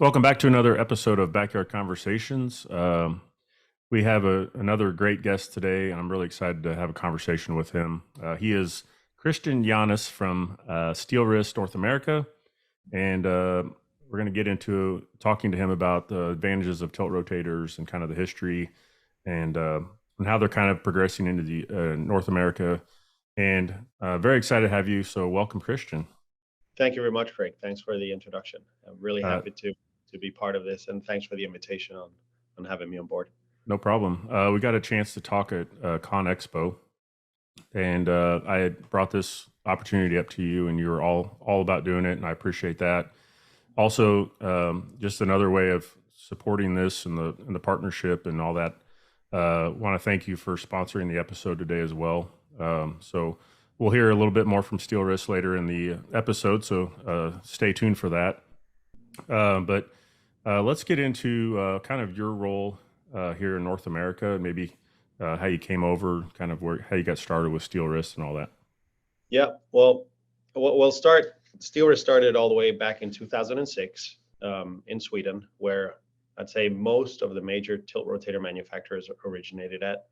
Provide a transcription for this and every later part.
Welcome back to another episode of Backyard Conversations. We have another great guest today, and I'm really excited to have a conversation with him. He is Christian Yanis from Steelwrist North America, and we're going to get into talking to him about the advantages of tilt rotators and kind of the history and how they're kind of progressing into the North America. And very excited to have you. So welcome, Christian. Thank you very much, Craig. Thanks for the introduction. I'm really Uh, happy to be part of this, and thanks for the invitation on having me on board. no problem. We got a chance to talk at Con Expo, and I had brought this opportunity up to you, and you were all about doing it, and I appreciate that. Also, just another way of supporting this and the partnership and all that. Want to thank you for sponsoring the episode today as well. So we'll hear a little bit more from Steelwrist later in the episode, so stay tuned for that. But let's get into kind of your role here in North America, and maybe how you came over, kind of how you got started with Steelwrist and all that. Yeah, well, we'll start. Steelwrist started all the way back in 2006 in Sweden, where I'd say most of the major tilt rotator manufacturers originated at.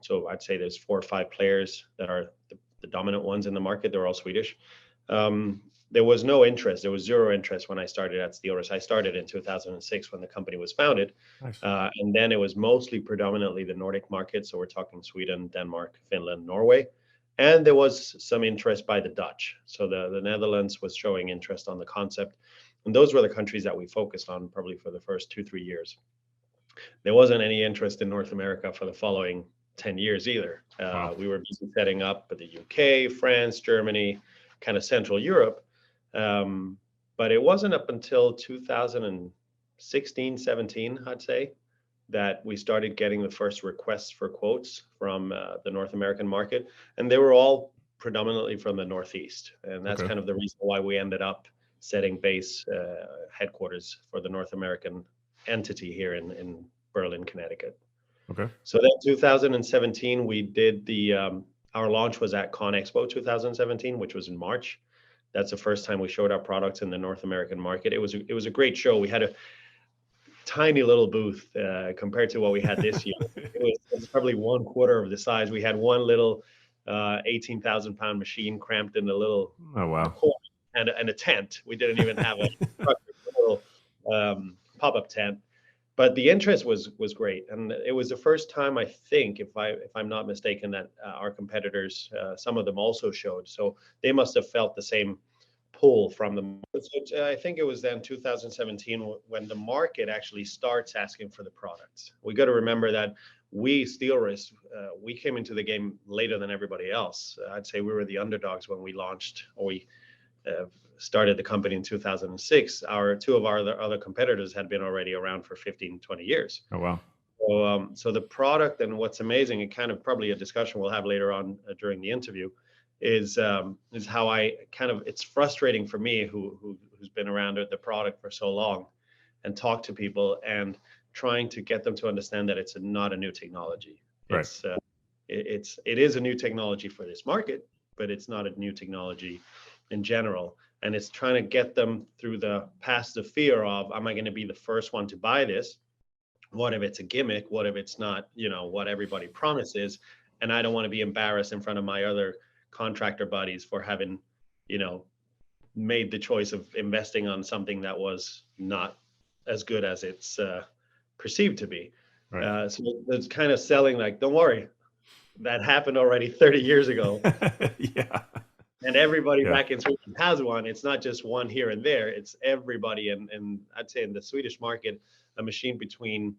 So I'd say there's 4 or 5 players that are the dominant ones in the market. They're all Swedish. There was no interest. There was zero interest when I started at Steelwrist. I started in 2006 when the company was founded. Nice. And then it was mostly predominantly the Nordic market. So we're talking Sweden, Denmark, Finland, Norway. And there was some interest by the Dutch. So the Netherlands was showing interest on the concept. And those were the countries that we focused on probably for the first 2-3 years. There wasn't any interest in North America for the following 10 years either. Wow. We were busy setting up the UK, France, Germany, kind of Central Europe. But it wasn't up until 2016, 17, I'd say, that we started getting the first requests for quotes from the North American market. And they were all predominantly from the Northeast. And that's Okay. kind of the reason why we ended up setting base headquarters for the North American entity here in Berlin, Connecticut. Okay. So then 2017, we did our launch was at Con Expo 2017, which was in March. That's the first time we showed our products in the North American market. It was a great show. We had a tiny little booth compared to what we had this year. It was probably 1/4 of the size. We had one little 18,000-pound machine cramped in a little corner and a tent. We didn't even have a little pop-up tent. But the interest was great, and it was the first time, I think, if I'm not mistaken, that our competitors, some of them also showed. So they must have felt the same pull from them. So I think it was then 2017 when the market actually starts asking for the products. We got to remember that we, Steelwrist, we came into the game later than everybody else. I'd say we were the underdogs when we launched, or we started the company in 2006. Two of our other competitors had been already around for 15, 20 years. Oh, wow. So the product, and what's amazing, and kind of probably a discussion we'll have later on during the interview, is how I kind of, it's frustrating for me who's been around the product for so long and talk to people and trying to get them to understand that it's not a new technology. Right. It is a new technology for this market, but it's not a new technology in general. And it's trying to get them through past the fear of, am I going to be the first one to buy this? What if it's a gimmick? What if it's not, what everybody promises? And I don't want to be embarrassed in front of my other contractor buddies for having, made the choice of investing on something that was not as good as it's perceived to be. Right. So it's kind of selling like, don't worry, that happened already 30 years ago. Yeah. And everybody back in Sweden has one. It's not just one here and there. It's everybody. And I'd say in the Swedish market, a machine between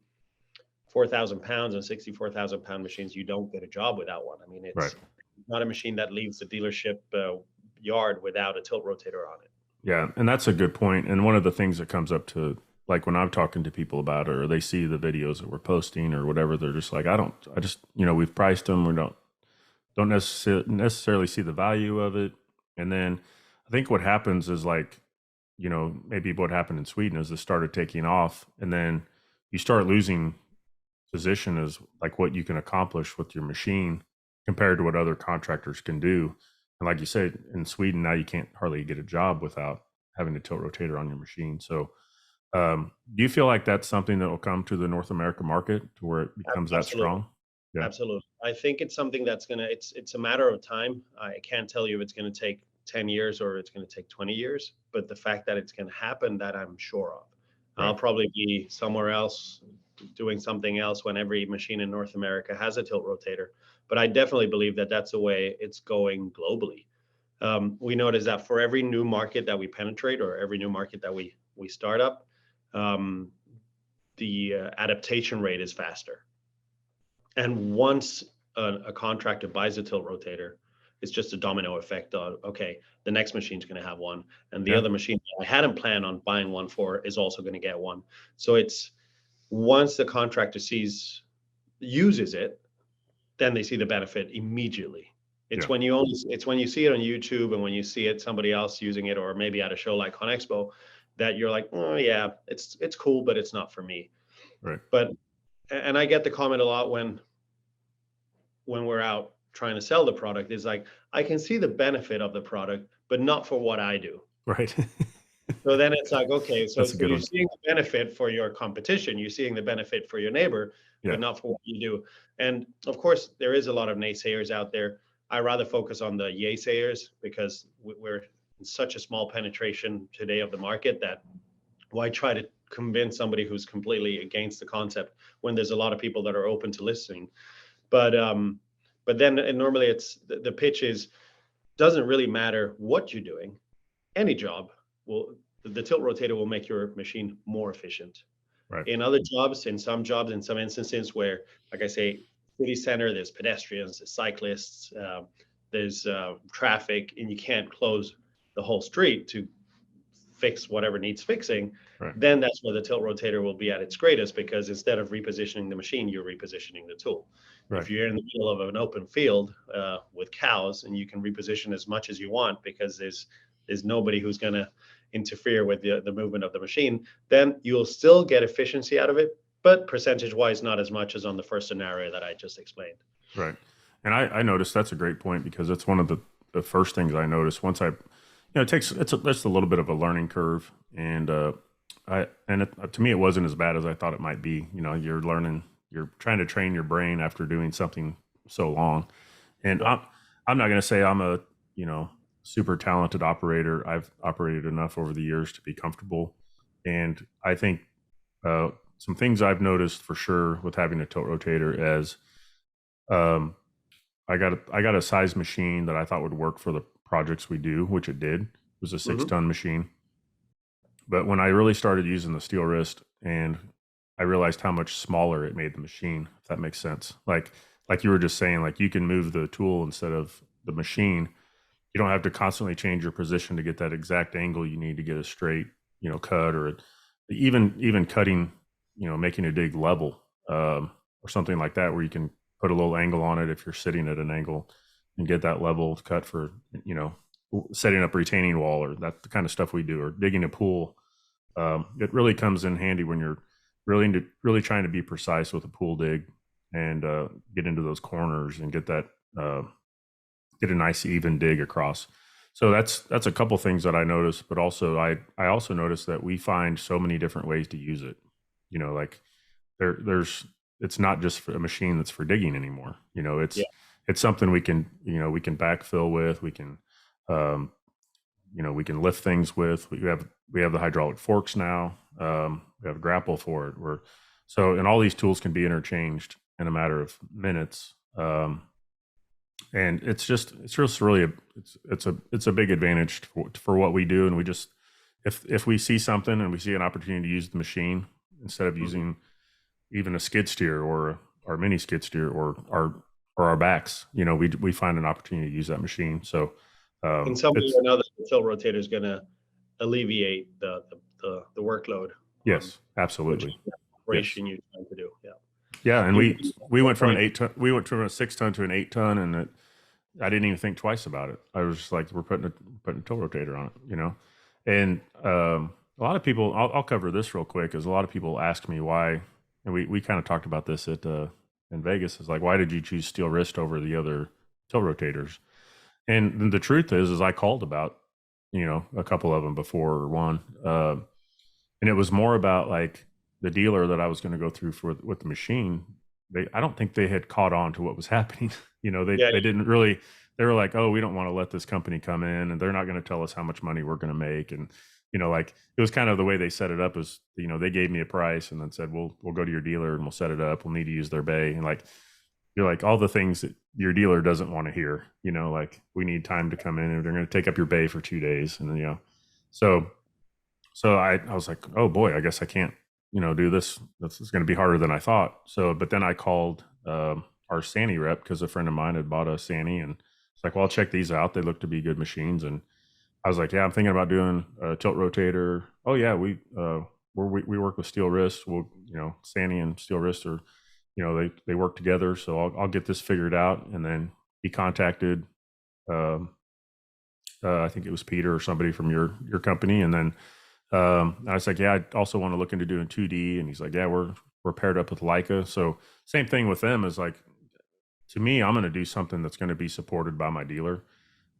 4,000 pounds and 64,000 pound machines, you don't get a job without one. I mean, it's not a machine that leaves the dealership yard without a tilt rotator on it. Yeah, and that's a good point. And one of the things that comes up to, like when I'm talking to people about it, or they see the videos that we're posting or whatever, they're just like, we've priced them. We don't necessarily see the value of it. And then I think what happens is maybe what happened in Sweden is it started taking off, and then you start losing position as like what you can accomplish with your machine compared to what other contractors can do. And like you said, in Sweden now you can't hardly get a job without having a tilt rotator on your machine. So Do you feel like that's something that will come to the North America market to where it becomes that Absolutely. strong? Yeah. Absolutely. I think it's something that's it's a matter of time. I can't tell you if it's gonna take 10 years or it's gonna take 20 years, but the fact that it's gonna happen, that I'm sure of. I'll Right. probably be somewhere else doing something else when every machine in North America has a tilt rotator. But I definitely believe that that's the way it's going globally. We notice that for every new market that we penetrate or every new market that we start up, um, the adaptation rate is faster. And once a contractor buys a tilt rotator, it's just a domino effect of, okay, the next machine's going to have one, and the Yeah. other machine I hadn't planned on buying one for is also going to get one. So it's once the contractor uses it, then they see the benefit immediately. Yeah. It's when you see it on YouTube and when you see it somebody else using it, or maybe at a show like ConExpo, that you're like, oh yeah, it's cool, but it's not for me. Right. But and I get the comment a lot when we're out trying to sell the product, is like, I can see the benefit of the product, but not for what I do. Right. So then it's like, okay, so That's a good you're one. seeing the benefit for your competition, you're seeing the benefit for your neighbor, Yeah. but not for what you do. And of course, there is a lot of naysayers out there. I rather focus on the yay sayers because we're in such a small penetration today of the market that why try to convince somebody who's completely against the concept when there's a lot of people that are open to listening. But then and normally it's the pitch is, doesn't really matter what you're doing. Any job will the tilt rotator will make your machine more efficient. Right. In other jobs, in some jobs, in some instances where, like I say, city center, there's pedestrians, there's cyclists, there's traffic, and you can't close the whole street to fix whatever needs fixing, Right. then that's where the tilt rotator will be at its greatest, because instead of repositioning the machine, you're repositioning the tool. Right. If you're in the middle of an open field with cows, and you can reposition as much as you want because there's nobody who's going to interfere with the movement of the machine, then you'll still get efficiency out of it, but percentage wise, not as much as on the first scenario that I just explained. Right. And I noticed that's a great point because it's one of the first things I noticed once it takes, it's a little bit of a learning curve. And, to me, it wasn't as bad as I thought it might be. You're trying to train your brain after doing something so long. And Yeah. I'm not going to say I'm a, super talented operator. I've operated enough over the years to be comfortable. And I think, some things I've noticed for sure with having a tilt rotator as, um, I got a size machine that I thought would work for the projects we do, which it did. It was a 6-ton machine. But when I really started using the steel wrist, and I realized how much smaller it made the machine, if that makes sense. Like you were just saying, like you can move the tool instead of the machine. You don't have to constantly change your position to get that exact angle you need to get a straight, cut, or even cutting, making a dig level, or something like that, where you can put a little angle on it if you're sitting at an angle and get that level cut for, setting up retaining wall, or that the kind of stuff we do, or digging a pool. It really comes in handy when you're really trying to be precise with a pool dig and get into those corners and get a nice even dig across. So that's a couple things that I noticed, but also I also noticed that we find so many different ways to use it. Like there's it's not just for a machine that's for digging anymore. Yeah. It's something we can backfill with. We can we can lift things with. We have the hydraulic forks now. We have a grapple for it. And all these tools can be interchanged in a matter of minutes. And it's just really it's a big advantage for what we do. And we just, if we see something and we see an opportunity to use the machine instead of using even a skid steer or our mini skid steer or our backs, we find an opportunity to use that machine. So In some way or another, the tilt rotator is going to alleviate the workload. Yes, absolutely. Operation you're trying to do. Yeah. Yeah, and we went from a 6-ton to an 8-ton, and I didn't even think twice about it. I was just like, we're putting a tilt rotator on it, And a lot of people, I'll cover this real quick, is a lot of people ask me why, and we kind of talked about this in Vegas. Is like, why did you choose steel wrist over the other tilt rotators? And the truth is I called about a couple of them before one, And it was more about like the dealer that I was going to go through with the machine. I don't think they had caught on to what was happening. Yeah. They didn't really, they were like, oh, we don't want to let this company come in and they're not going to tell us how much money we're going to make. And, like it was kind of the way they set it up is, they gave me a price and then said, we'll go to your dealer and we'll set it up. We'll need to use their bay. And like, you're like all the things that your dealer doesn't want to hear, like we need time to come in and they're going to take up your bay for 2 days. And then, so I was like, oh boy, I guess I can't, do this. This is going to be harder than I thought. So, but then I called our Sani rep because a friend of mine had bought a Sani, and it's like, well, I'll check these out. They look to be good machines. And I was like, yeah, I'm thinking about doing a tilt rotator. Oh yeah, we work with Steelwrist. We'll, Sani and Steelwrist are, they work together. So I'll get this figured out. And then he contacted, I think it was Peter or somebody from your company, and then. I was like, yeah, I also want to look into doing 2D. And he's like, yeah, we're paired up with Leica. So same thing with them is like, to me, I'm going to do something that's going to be supported by my dealer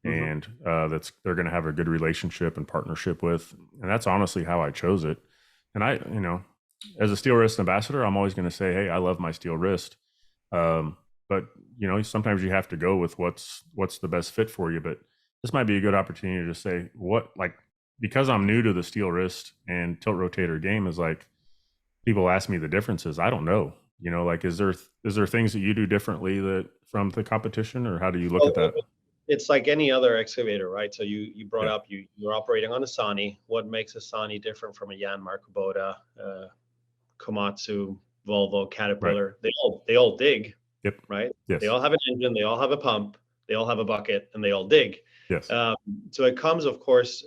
and they're going to have a good relationship and partnership with. And that's honestly how I chose it. And I, as a steel wrist ambassador, I'm always going to say, hey, I love my steel wrist. But sometimes you have to go with what's the best fit for you. But this might be a good opportunity to say because I'm new to the steel wrist and tilt rotator game, is like people ask me the differences. I don't know, like, is there things that you do differently from the competition, or how do you look at that? It's like any other excavator, right? So you brought up you're operating on a Sani. What makes a Sani different from a Yanmar, Kubota, Komatsu, Volvo, Caterpillar? Right. They all dig. Yep. Right. Yes. They all have an engine. They all have a pump. They all have a bucket, and they all dig. Yes. So it comes, of course.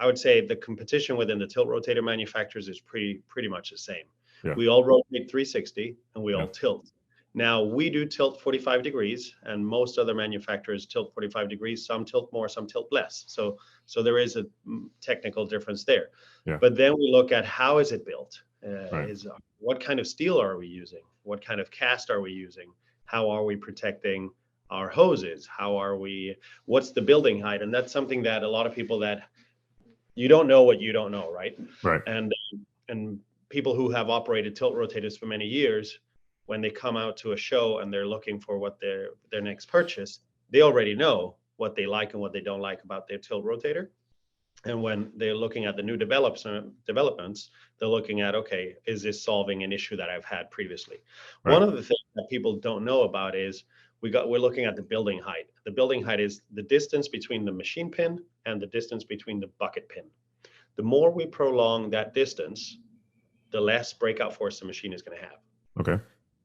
I would say the competition within the tilt rotator manufacturers is pretty much the same. Yeah. We all rotate 360 and we all tilt. Now we do tilt 45 degrees, and most other manufacturers tilt 45 degrees. Some tilt more, some tilt less. So there is a technical difference there. Yeah. But then we look at how is it built? What kind of steel are we using? What kind of cast are we using? How are we protecting our hoses? What's the building height? And that's something that a lot of people that you don't know what you don't know, right? Right. And people who have operated tilt rotators for many years, when they come out to a show and they're looking for what their next purchase, they already know what they like and what they don't like about their tilt rotator. And when they're looking at the new developments, they're looking at, okay, is this solving an issue that I've had previously? Right. One of the things that people don't know about is we're looking at the building height. The building height is the distance between the machine pin and the distance between the bucket pin. The more we prolong that distance, the less breakout force the machine is going to have. Okay.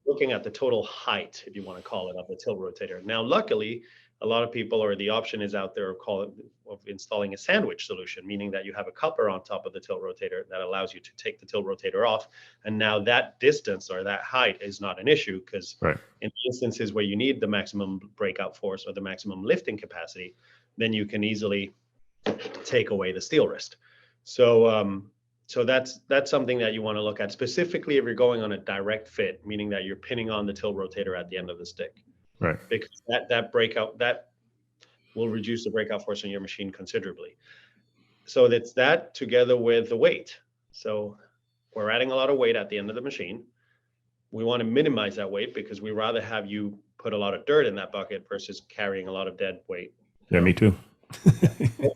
Looking at the total height, if you want to call it, of the tilt rotator. Now, luckily, a lot of people, or the option is out there of installing a sandwich solution, meaning that you have a coupler on top of the tilt rotator that allows you to take the tilt rotator off. And now that distance or that height is not an issue, because in instances where you need the maximum breakout force or the maximum lifting capacity, then you can easily take away the steel wrist. So that's something that you want to look at, specifically if you're going on a direct fit, meaning that you're pinning on the tilt rotator at the end of the stick. Right. Because that will reduce the breakout force on your machine considerably. So that's that together with the weight. So we're adding a lot of weight at the end of the machine. We want to minimize that weight because we rather have you put a lot of dirt in that bucket versus carrying a lot of dead weight. Yeah, me too. So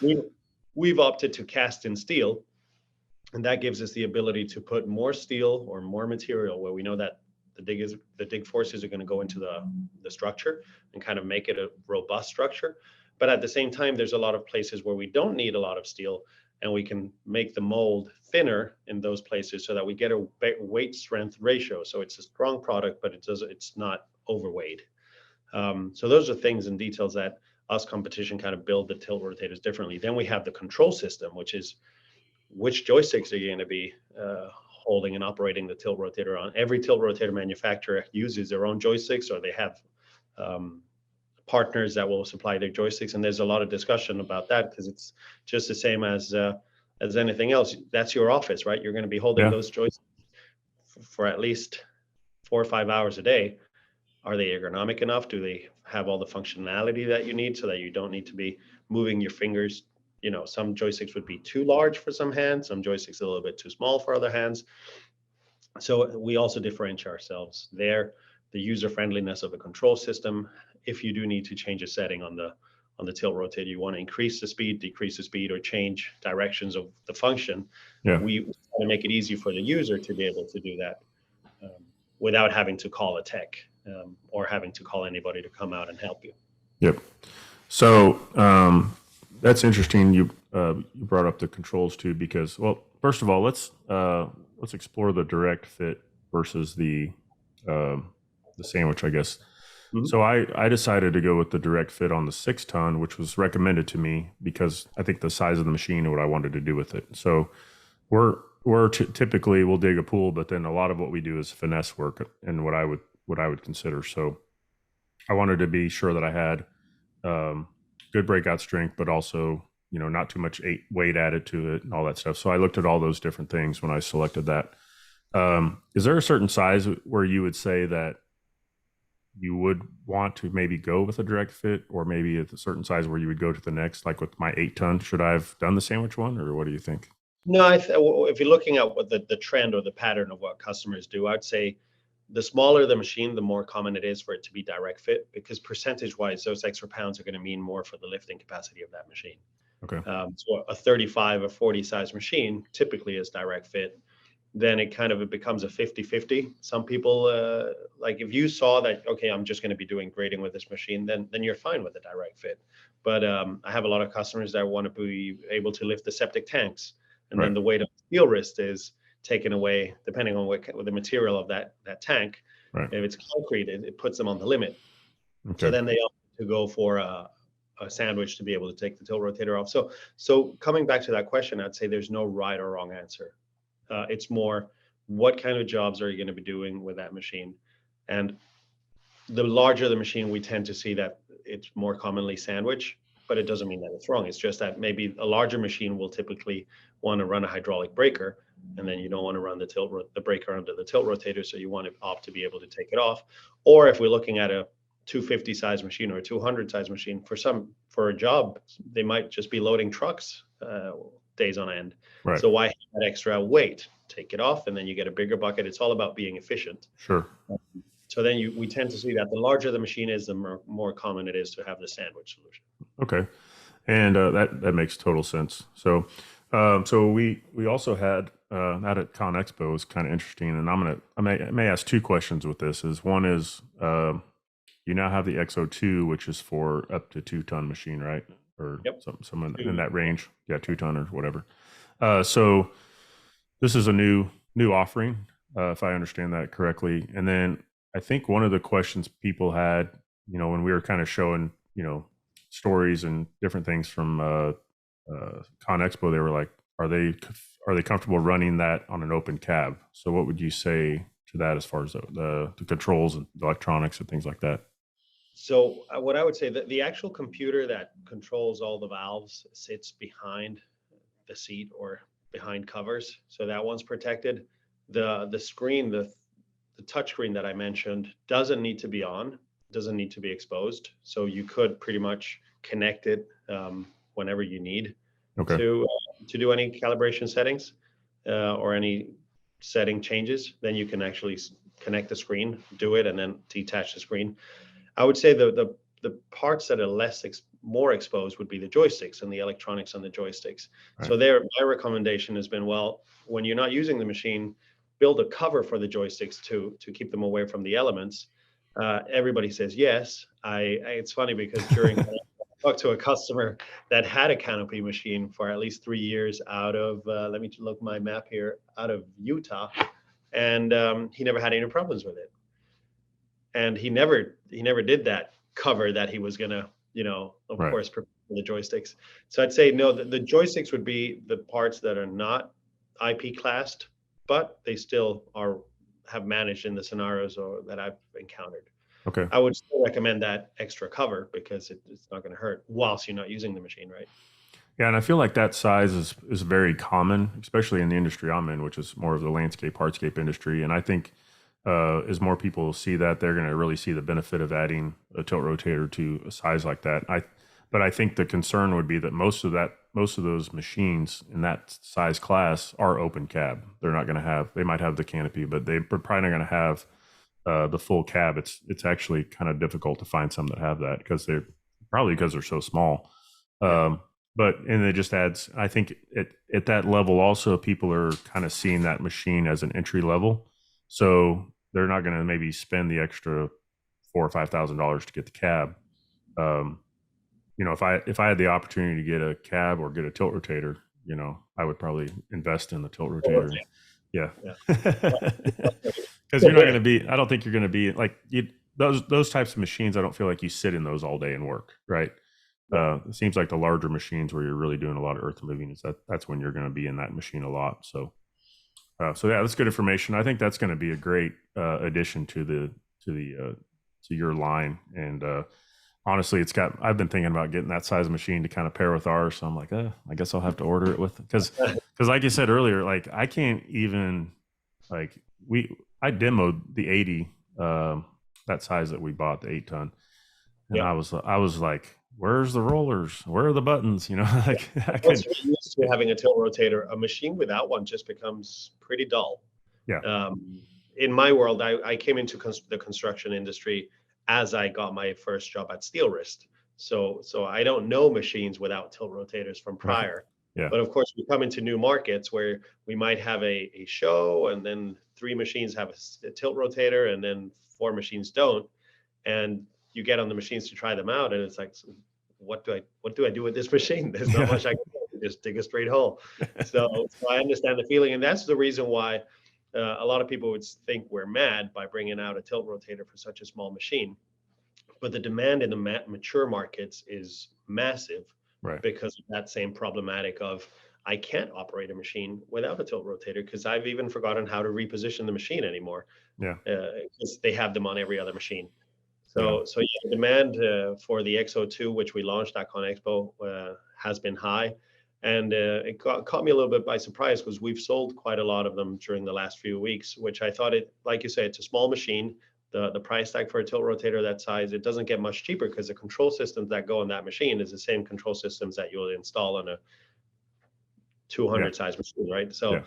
then we've opted to cast in steel, and that gives us the ability to put more steel or more material where we know that the dig forces are going to go into the structure and kind of make it a robust structure. But at the same time, there's a lot of places where we don't need a lot of steel, and we can make the mold thinner in those places so that we get a weight strength ratio. So it's a strong product, but it's not overweight. So those are things and details that us competition kind of build the tilt rotators differently. Then we have the control system, which is which joysticks are you going to be holding and operating the tilt rotator on. Every tilt rotator manufacturer uses their own joysticks, or they have partners that will supply their joysticks. And there's a lot of discussion about that because it's just the same as anything else. That's your office, right? You're going to be holding those joysticks for at least 4 or 5 hours a day. Are they ergonomic enough? Do they have all the functionality that you need so that you don't need to be moving your fingers, some joysticks would be too large for some hands, some joysticks a little bit too small for other hands. So we also differentiate ourselves there. The user friendliness of the control system. If you do need to change a setting on the tilt rotator, you want to increase the speed, decrease the speed, or change directions of the function. Yeah. We want to make it easy for the user to be able to do that without having to call a tech or having to call anybody to come out and help you. Yep. So that's interesting. You brought up the controls too, because, well, first of all, let's explore the direct fit versus the sandwich, I guess. Mm-hmm. So I decided to go with the direct fit on the 6-ton, which was recommended to me because I think the size of the machine and what I wanted to do with it. So typically we'll dig a pool, but then a lot of what we do is finesse work and what I would consider. So I wanted to be sure that I had good breakout strength, but also, not too much weight added to it and all that stuff. So I looked at all those different things when I selected that. Is there a certain size where you would say that you would want to maybe go with a direct fit, or maybe at a certain size where you would go to the next, like with my 8-ton, should I have done the sandwich one, or what do you think? No, if you're looking at what the trend or the pattern of what customers do, I'd say the smaller the machine, the more common it is for it to be direct fit, because percentage-wise, those extra pounds are going to mean more for the lifting capacity of that machine. Okay. So a 35 or 40 size machine typically is direct fit. Then it becomes a 50-50. Some people, like if you saw that, okay, I'm just going to be doing grading with this machine, then you're fine with a direct fit. But I have a lot of customers that want to be able to lift the septic tanks. And then the weight of the Steelwrist is taken away, depending on what the material of that tank. Right. If it's concrete, it puts them on the limit. Okay. So then they opt to go for a sandwich to be able to take the tilt rotator off. So coming back to that question, I'd say there's no right or wrong answer. It's more, what kind of jobs are you going to be doing with that machine? And the larger the machine, we tend to see that it's more commonly sandwich, but it doesn't mean that it's wrong. It's just that maybe a larger machine will typically want to run a hydraulic breaker, and then you don't want to run the breaker under the tilt rotator, so you want to opt to be able to take it off. Or if we're looking at a 250 size machine or a 200 size machine, for a job, they might just be loading trucks days on end. Right. So why have that extra weight? Take it off, and then you get a bigger bucket. It's all about being efficient. Sure. So then we tend to see that the larger the machine is, the more common it is to have the sandwich solution. Okay, and that makes total sense. So we also had out at Con Expo was kind of interesting, and I may ask two questions with this. One is you now have the XO2, which is for up to 2-ton machine, right? Or yep. Some in that range. Yeah, 2-ton or whatever. So this is a new offering, if I understand that correctly. And then I think one of the questions people had, when we were kind of showing, stories and different things from Con Expo, they were like, are they comfortable running that on an open cab? So what would you say to that as far as the controls and the electronics and things like that? So what I would say, that the actual computer that controls all the valves sits behind the seat or behind covers. So that one's protected. The screen, the touch screen that I mentioned, doesn't need to be on, doesn't need to be exposed. So you could pretty much connect it whenever you need to do any calibration settings or any setting changes. Then you can actually connect the screen, do it, and then detach the screen. I would say the parts that are more exposed would be the joysticks and the electronics on the joysticks. Right. So my recommendation has been, well, when you're not using the machine, build a cover for the joysticks to keep them away from the elements. Everybody says yes. It's funny because during I talked to a customer that had a canopy machine for at least 3 years out of let me look my map here, out of Utah, and he never had any problems with it. And he never did that cover that he was gonna, of right. course, prepare for the joysticks. So I'd say no, the joysticks would be the parts that are not IP classed, but they still have managed in the scenarios that I've encountered. Okay. I would still recommend that extra cover because it's not going to hurt whilst you're not using the machine, right? Yeah, and I feel like that size is very common, especially in the industry I'm in, which is more of the landscape, hardscape industry. And I think as more people see that, they're going to really see the benefit of adding a tilt rotator to a size like that. But I think the concern would be that most of those machines in that size class are open cab. They're not going to have. They might have the canopy, but they're probably not going to have the full cab. It's actually kind of difficult to find some that have that because they're so small. But it just adds. I think at that level also people are kind of seeing that machine as an entry level, so they're not going to maybe spend the extra $4,000 or $5,000 to get the cab. If I had the opportunity to get a cab or get a tilt rotator, I would probably invest in the tilt rotator. Yeah, because you're not going to be. I don't think you're going to be like those types of machines. I don't feel like you sit in those all day and work. Right. It seems like the larger machines where you're really doing a lot of earth moving that's when you're going to be in that machine a lot. So yeah, that's good information. I think that's going to be a great addition to your line. And honestly, I've been thinking about getting that size machine to kind of pair with ours. So I'm like, I guess I'll have to order it because like you said earlier, like I can't even like I demoed the 80 that size that we bought, the 8-ton, and I was like, where's the rollers? Where are the buttons? Like once you're used to having a tilt rotator, a machine without one just becomes pretty dull. Yeah. In my world, I came into the construction industry as I got my first job at Steelwrist. So I don't know machines without tilt rotators from prior. Yeah. But of course, we come into new markets where we might have a show, and then 3 machines have a tilt rotator, and then 4 machines don't. And you get on the machines to try them out, and it's like, what do I do with this machine? There's not much I can do. Just dig a straight hole. So I understand the feeling, and that's the reason why a lot of people would think we're mad by bringing out a tilt rotator for such a small machine. But the demand in the mature markets is massive, right? Because of that same problematic of I can't operate a machine without a tilt rotator because I've even forgotten how to reposition the machine anymore. Yeah, because they have them on every other machine. So yeah, demand for the X02, which we launched at ConExpo, has been high, and it caught me a little bit by surprise because we've sold quite a lot of them during the last few weeks. Which I thought like you say, it's a small machine. The price tag for a tilt rotator that size, it doesn't get much cheaper because the control systems that go on that machine is the same control systems that you'll install on a 200 size machine, right? So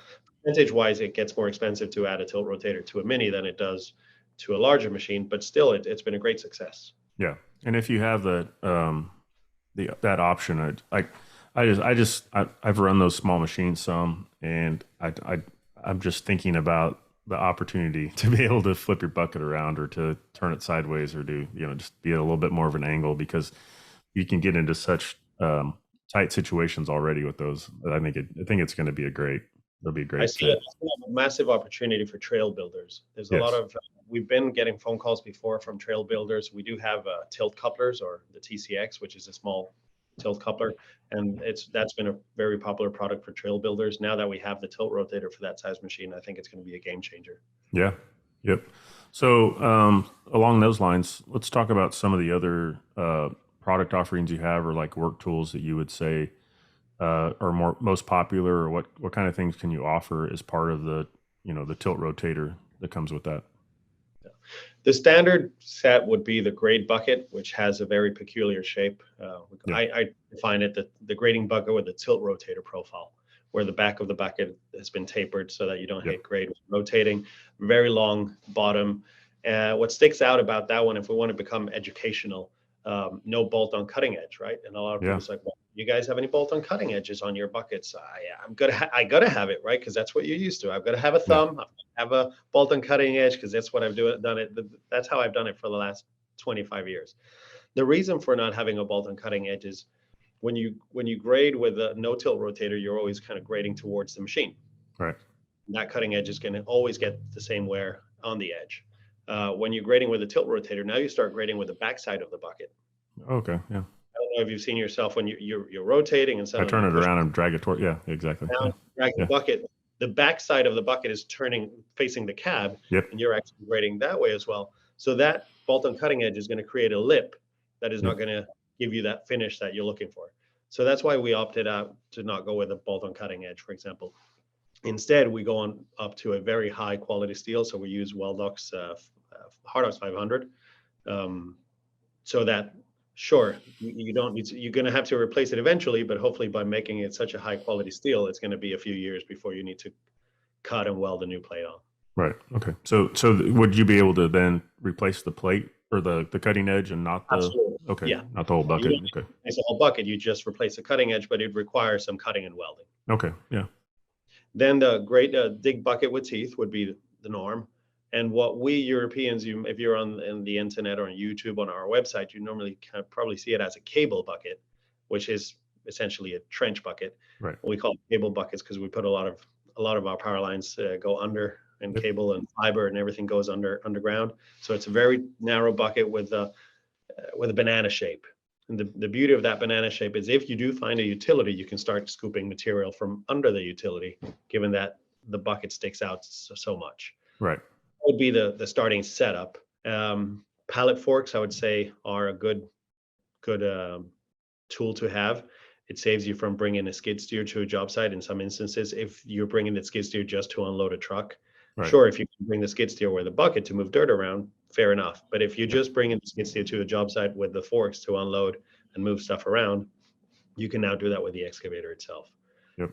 percentage wise, it gets more expensive to add a tilt rotator to a Mini than it does to a larger machine, but still it's been a great success. Yeah. And if you have that option, I've run those small machines some, and I'm just thinking about the opportunity to be able to flip your bucket around or to turn it sideways or do, just be at a little bit more of an angle, because you can get into such tight situations already with those. I think it's going to be it'll be a great. I see a massive opportunity for trail builders. There's a lot of, we've been getting phone calls before from trail builders. We do have tilt couplers, or the TCX, which is a small tilt coupler, and that's been a very popular product for trail builders. Now that we have the tilt rotator for that size machine, I think it's going to be a game changer. Yeah. Yep. So along those lines, let's talk about some of the other product offerings you have, or like work tools that you would say are most popular, or what kind of things can you offer as part of the the tilt rotator that comes with that? The standard set would be the grade bucket, which has a very peculiar shape. I define it the grading bucket with a tilt rotator profile, where the back of the bucket has been tapered so that you don't hit grade rotating. Very long bottom. What sticks out about that one, if we want to become educational, no bolt-on cutting edge, right? And a lot of people say, well, you guys have any bolt-on cutting edges on your buckets? I gotta have it, right? Because that's what you're used to. I've got to have a thumb. I have a bolt-on cutting edge because that's what I've done it. That's how I've done it for the last 25 years. The reason for not having a bolt-on cutting edge is when you grade with a no tilt rotator, you're always kind of grading towards the machine. Right. And that cutting edge is going to always get the same wear on the edge. When you're grading with a tilt rotator, now you start grading with the backside of the bucket. Okay. Yeah. I don't know if you've seen yourself when you're rotating and I turn it around and drag it toward. Yeah, exactly. Now, drag the bucket. The backside of the bucket is facing the cab, and you're actually grading that way as well. So that bolt-on cutting edge is going to create a lip that is not going to give you that finish that you're looking for. So that's why we opted out to not go with a bolt-on cutting edge, for example. Instead, we go on up to a very high quality steel. So we use Weldux Hardox 500. So that sure, you don't need to, you're going to have to replace it eventually, but hopefully by making it such a high quality steel, it's going to be a few years before you need to cut and weld a new plate on. Right. Okay. So would you be able to then replace the plate or the cutting edge and not the? Absolutely. Okay. Yeah. Not the whole You bucket. don't Okay. replace the whole bucket, you just replace the cutting edge, but it requires some cutting and welding. Okay. Yeah. Then the great dig bucket with teeth would be the norm. And what we Europeans, if you're on the internet or on YouTube on our website, you normally probably see it as a cable bucket, which is essentially a trench bucket. Right. We call it cable buckets because we put a lot of our power lines go under, and Yep. cable and fiber and everything goes underground. So it's a very narrow bucket with a banana shape. And the beauty of that banana shape is if you do find a utility, you can start scooping material from under the utility, given that the bucket sticks out so much. Right. That would be the starting setup. Pallet forks, I would say, are a good tool to have. It saves you from bringing a skid steer to a job site in some instances. If you're bringing the skid steer just to unload a truck, Right. sure, if you can bring the skid steer with a bucket to move dirt around, fair enough. But if you're just bringing the skid steer to a job site with the forks to unload and move stuff around, you can now do that with the excavator itself. Yep.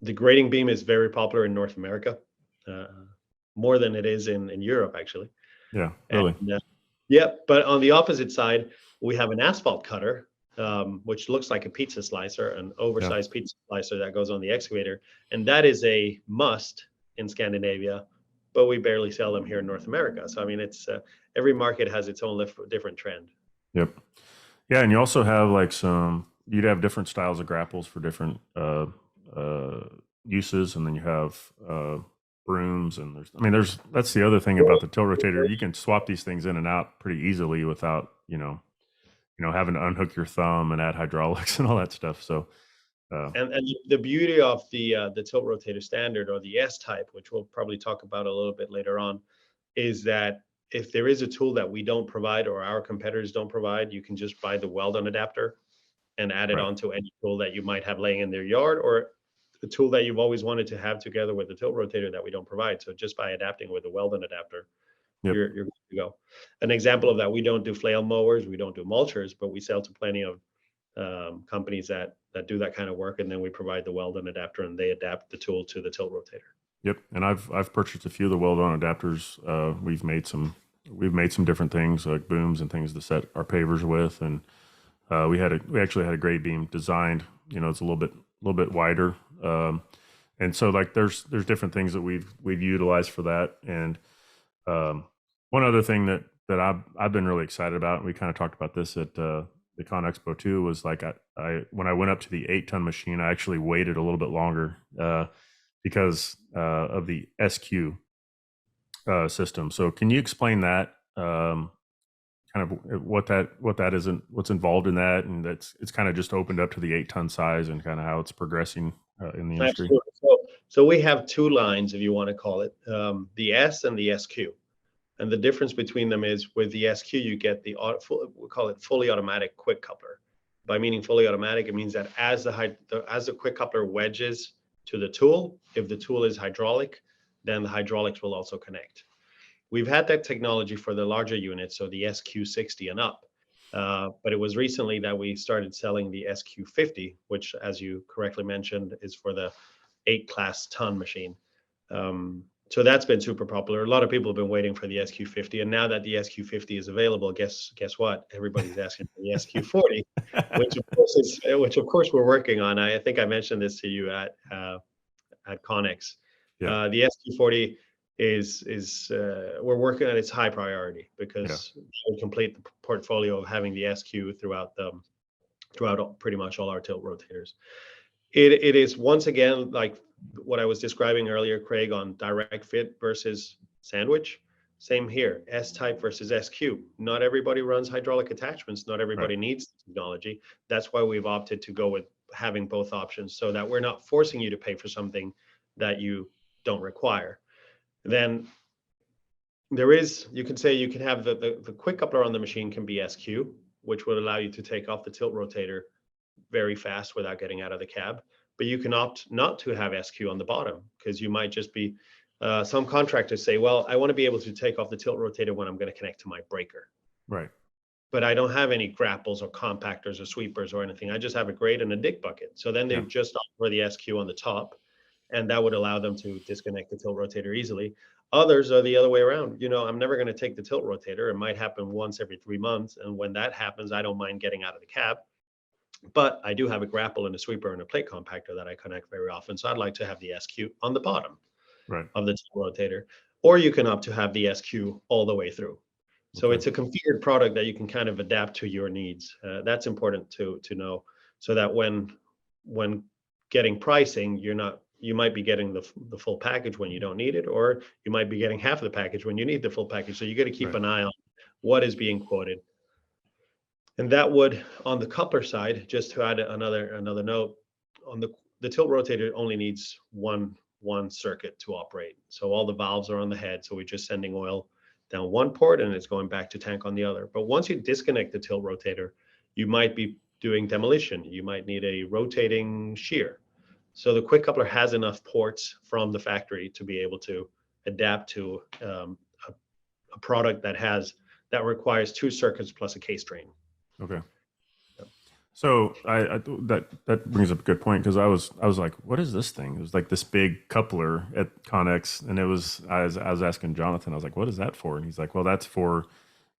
The grading beam is very popular in North America, more than it is in Europe, actually. Yeah. Really. And, yeah, but on the opposite side, we have an asphalt cutter, which looks like a pizza slicer, an oversized pizza slicer that goes on the excavator. And that is a must in Scandinavia, but we barely sell them here in North America. So, I mean, it's every market has its own different trend. Yep. Yeah. And you also have like you'd have different styles of grapples for different uses. And then you have brooms, and that's the other thing about the tilt rotator. You can swap these things in and out pretty easily without, having to unhook your thumb and add hydraulics and all that stuff. So, and the beauty of the tilt rotator standard, or the S type, which we'll probably talk about a little bit later on, is that if there is a tool that we don't provide or our competitors don't provide, you can just buy the weld-on adapter and add it Right. onto any tool that you might have laying in their yard, or the tool that you've always wanted to have together with the tilt rotator that we don't provide. So just by adapting with the weld-on adapter, Yep. you're good to go. An example of that, we don't do flail mowers, we don't do mulchers, but we sell to plenty of companies that do that kind of work, and then we provide the weld-on adapter and they adapt the tool to the tilt rotator. Yep. And I've purchased a few of the weld-on adapters. We've made some different things like booms and things to set our pavers with, and we actually had a grade beam designed. It's a little bit wider, and so like there's different things that we've utilized for that. And one other thing that I've been really excited about, and we kind of talked about this at the Con Expo too, was like I when I went up to the 8-ton machine, I actually waited a little bit longer because of the SQ system. So can you explain that? Kind of what that is, and what's involved in that, and it's kind of just opened up to the 8-ton size and kind of how it's progressing in the industry. Absolutely. So we have two lines, if you want to call it, the S and the SQ. And the difference between them is with the SQ, you get we call it fully automatic quick coupler. By meaning fully automatic, it means that as the quick coupler wedges to the tool, if the tool is hydraulic, then the hydraulics will also connect. We've had that technology for the larger units, so the SQ60 and up. But it was recently that we started selling the SQ50, which, as you correctly mentioned, is for the 8-class ton machine. So that's been super popular. A lot of people have been waiting for the SQ50, and now that the SQ50 is available, guess what? Everybody's asking for the SQ40, which of course we're working on. I think I mentioned this to you at Connex. Yeah. The SQ40 is we're working on its high priority, because we complete the portfolio of having the SQ throughout pretty much all our tilt rotators. It is, once again, like what I was describing earlier, Craig, on direct fit versus sandwich. Same here, S type versus SQ. Not everybody runs hydraulic attachments. Not everybody needs the technology. That's why we've opted to go with having both options, so that we're not forcing you to pay for something that you don't require. Then you can say you can have the quick coupler on the machine can be SQ, which would allow you to take off the tilt rotator very fast without getting out of the cab. But you can opt not to have SQ on the bottom, because you might just be, some contractors say, well, I want to be able to take off the tilt rotator when I'm going to connect to my breaker. Right. but I don't have any grapples or compactors or sweepers or anything. I just have a grate and a dig bucket. So then they just offer the SQ on the top, and that would allow them to disconnect the tilt rotator easily. Others are the other way around. You know, I'm never going to take the tilt rotator. It might happen once every 3 months. And when that happens, I don't mind getting out of the cab. But I do have a grapple and a sweeper and a plate compactor that I connect very often. So I'd like to have the SQ on the bottom of the tilt rotator. Or you can opt to have the SQ all the way through. So it's a configured product that you can kind of adapt to your needs. That's important to know, so that when getting pricing, you might be getting the full package when you don't need it, or you might be getting half the package when you need the full package. So you got to keep an eye on what is being quoted. And that would, on the coupler side, just to add another note, on the tilt rotator only needs one circuit to operate. So all the valves are on the head. So we're just sending oil down one port and it's going back to tank on the other. But once you disconnect the tilt rotator, you might be doing demolition. You might need a rotating shear. So the quick coupler has enough ports from the factory to be able to adapt to a product that requires 2 circuits plus a case drain. Okay. So that brings up a good point, because I was like, what is this thing? It was like this big coupler at Connex, and I was asking Jonathan, I was like, what is that for? And he's like, well, that's for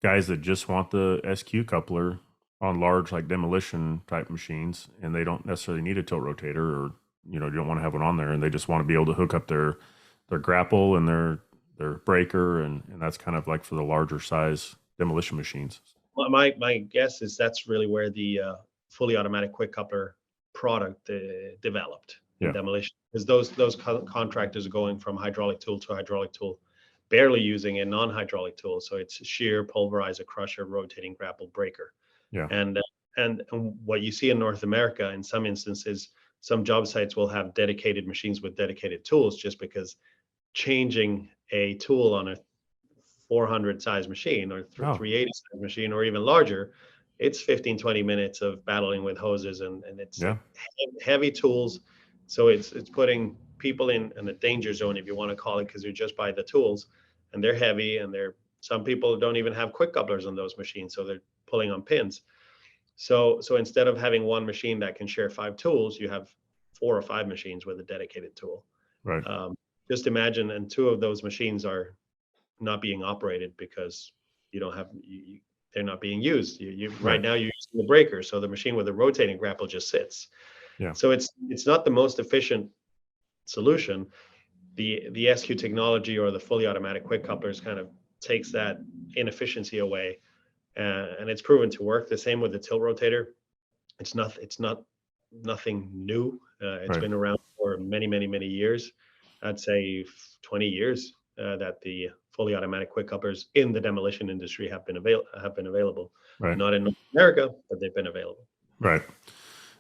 guys that just want the SQ coupler on large, like demolition type machines, and they don't necessarily need a tilt rotator, or you don't want to have one on there, and they just want to be able to hook up their grapple and their breaker, and that's kind of like for the larger size demolition machines. Well, my guess is that's really where the fully automatic quick coupler product developed in demolition, because those contractors are going from hydraulic tool to hydraulic tool, barely using a non-hydraulic tool. So it's shear, pulverizer, crusher, rotating grapple, breaker. And what you see in North America, in some instances, some job sites will have dedicated machines with dedicated tools, just because changing a tool on a 400 size machine or 380 size machine or even larger, it's 15-20 minutes of battling with hoses, and it's heavy tools. So it's putting people in a danger zone, if you want to call it, because you're just by the tools, and they're heavy, and some people don't even have quick couplers on those machines, so they're pulling on pins. So instead of having one machine that can share 5 tools, you have 4 or 5 machines with a dedicated tool. Right. Just imagine, and 2 of those machines are not being operated because they're not being used. Right now you're using the breaker, so the machine with the rotating grapple just sits. So it's not the most efficient solution. The SQ technology, or the fully automatic quick couplers, kind of takes that inefficiency away, and it's proven to work. The same with the tilt rotator. It's nothing new. It's been around for many years. I'd say 20 years that the fully automatic quick couplers in the demolition industry have been available. Not in North America, but they've been available. Right.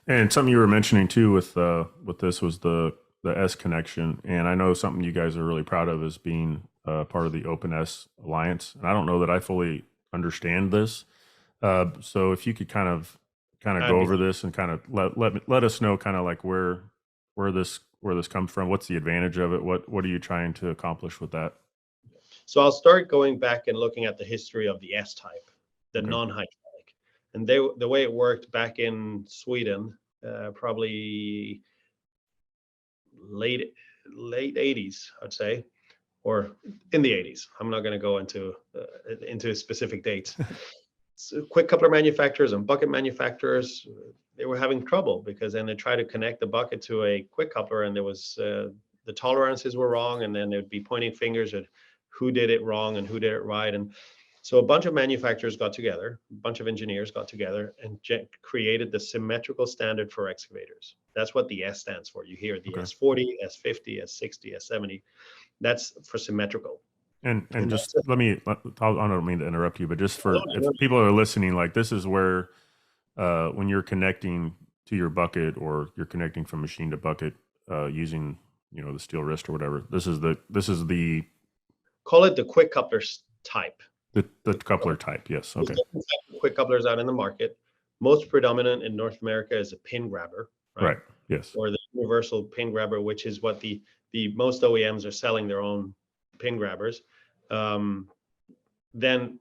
And something you were mentioning too with this was the S connection, and I know something you guys are really proud of is being part of the Open S Alliance. And I don't know that I fully understand this, so if you could kind of go over this and kind of let us know kind of like where this comes from. What's the advantage of it? What are you trying to accomplish with that? So I'll start going back and looking at the history of the S type, the non-hydraulic. And the way it worked back in Sweden, probably late 80s, I'd say, or in the 80s. I'm not going to go into specific dates. So quick coupler manufacturers and bucket manufacturers, they were having trouble, because then they tried to connect the bucket to a quick coupler, and there was the tolerances were wrong, and then they'd be pointing fingers at who did it wrong and who did it right. And so a bunch of manufacturers got together, a bunch of engineers got together, and created the symmetrical standard for excavators. That's what the S stands for. You hear the S40, S50, S60, S70. That's for symmetrical. And just I don't mean to interrupt you, but just for if people are listening, like this is where when you're connecting to your bucket, or you're connecting from machine to bucket using the steel wrist or whatever, this is the call it the quick coupler type. The coupler type, yes. Okay. There's quick couplers out in the market. Most predominant in North America is a pin grabber, right? Yes. Or the universal pin grabber, which is what the most OEMs are selling their own pin grabbers. Then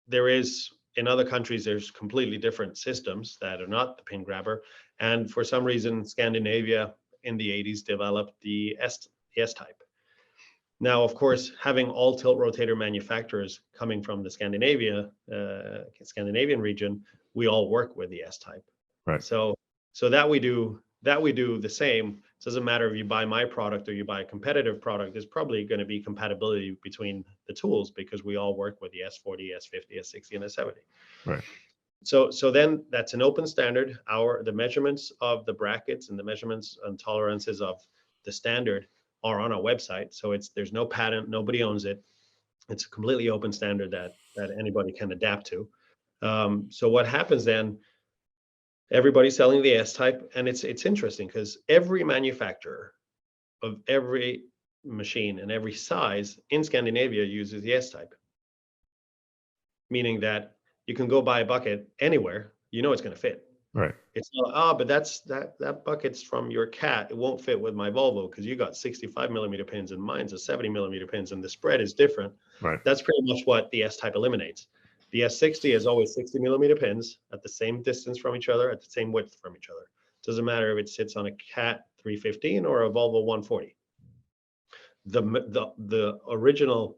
there is in other countries, there's completely different systems that are not the pin grabber. And for some reason, Scandinavia in the 80s developed the S-type. Now, of course, having all tilt rotator manufacturers coming from the Scandinavian region, we all work with the S-type. Right. So that we do the same. It doesn't matter if you buy my product or you buy a competitive product. There's probably going to be compatibility between the tools because we all work with the S40, S50, S60, and S70. Right. So then that's an open standard. The measurements of the brackets and the measurements and tolerances of the standard are on our website. So there's no patent, nobody owns it. It's a completely open standard that anybody can adapt to. So what happens then? Everybody's selling the S-type, and it's interesting because every manufacturer of every machine and every size in Scandinavia uses the S-type, meaning that you can go buy a bucket anywhere, you know it's going to fit. Right. It's not, but that bucket's from your cat. It won't fit with my Volvo because you got 65 millimeter pins and mine's a 70 millimeter pins, and the spread is different. Right. That's pretty much what the S-type eliminates. The S60 is always 60 millimeter pins at the same distance from each other, at the same width from each other. Doesn't matter if it sits on a Cat 315 or a Volvo 140. The original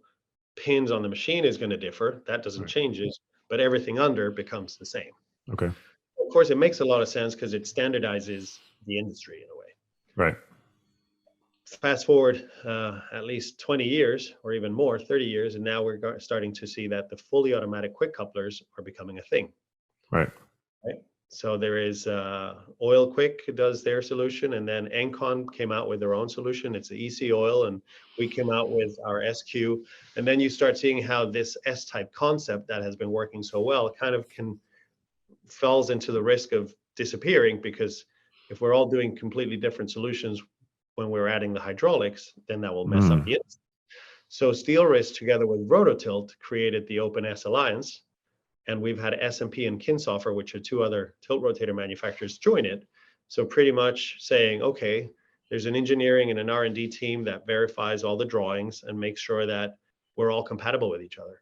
pins on the machine is going to differ. That doesn't change it, but everything under becomes the same. Okay. Of course, it makes a lot of sense because it standardizes the industry in a way. Right. Fast forward at least 20 years or even more, 30 years, and now we're starting to see that the fully automatic quick couplers are becoming a thing. Right. So there is Oil Quick does their solution, and then Encon came out with their own solution. It's the EC Oil, and we came out with our SQ. And then you start seeing how this S-type concept that has been working so well kind of falls into the risk of disappearing, because if we're all doing completely different solutions when we're adding the hydraulics, then that will mess up the industry. So Steelwrist together with Rototilt created the Open S Alliance, and we've had S&P and Kinsoffer, which are two other tilt rotator manufacturers, join it. So pretty much saying, okay, there's an engineering and an R&D team that verifies all the drawings and makes sure that we're all compatible with each other.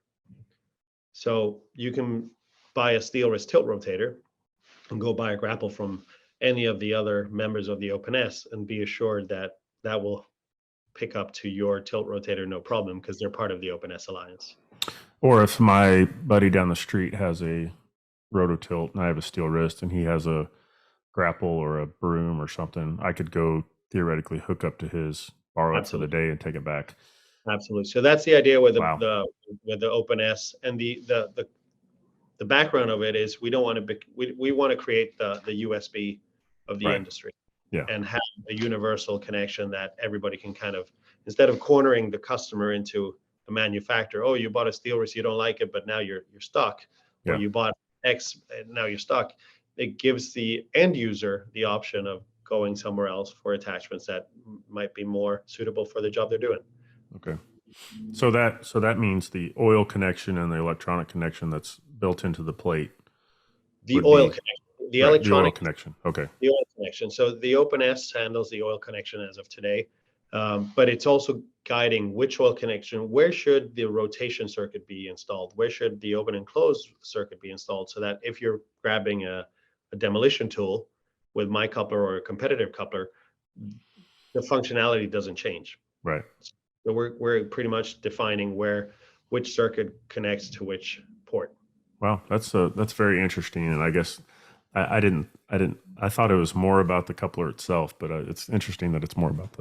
So you can buy a Steelwrist tilt rotator and go buy a grapple from any of the other members of the Open S and be assured that that will pick up to your tilt rotator no problem, because they're part of the Open S Alliance. Or if my buddy down the street has a Rototilt and I have a Steelwrist and he has a grapple or a broom or something, I could go theoretically hook up to his, borrow it for the day and take it back. Absolutely. So that's the idea with the Open S, and the background of it is we don't want to we want to create the USB of the industry, and have a universal connection that everybody can kind of, instead of cornering the customer into a manufacturer. Oh, you bought a Steelwrist, you don't like it, but now you're stuck. Or you bought X and now you're stuck. It gives the end user the option of going somewhere else for attachments that might be more suitable for the job they're doing. Okay. So that means the oil connection and the electronic connection that's built into the plate. The oil connection, the electronic connection. Okay. The oil connection. So the Open S handles the oil connection as of today, but it's also guiding which oil connection, where should the rotation circuit be installed, where should the open and close circuit be installed, so that if you're grabbing a demolition tool with my coupler or a competitive coupler, the functionality doesn't change. Right. So we're pretty much defining which circuit connects to which port. Wow, that's very interesting, and I guess I thought it was more about the coupler itself, but it's interesting that it's more about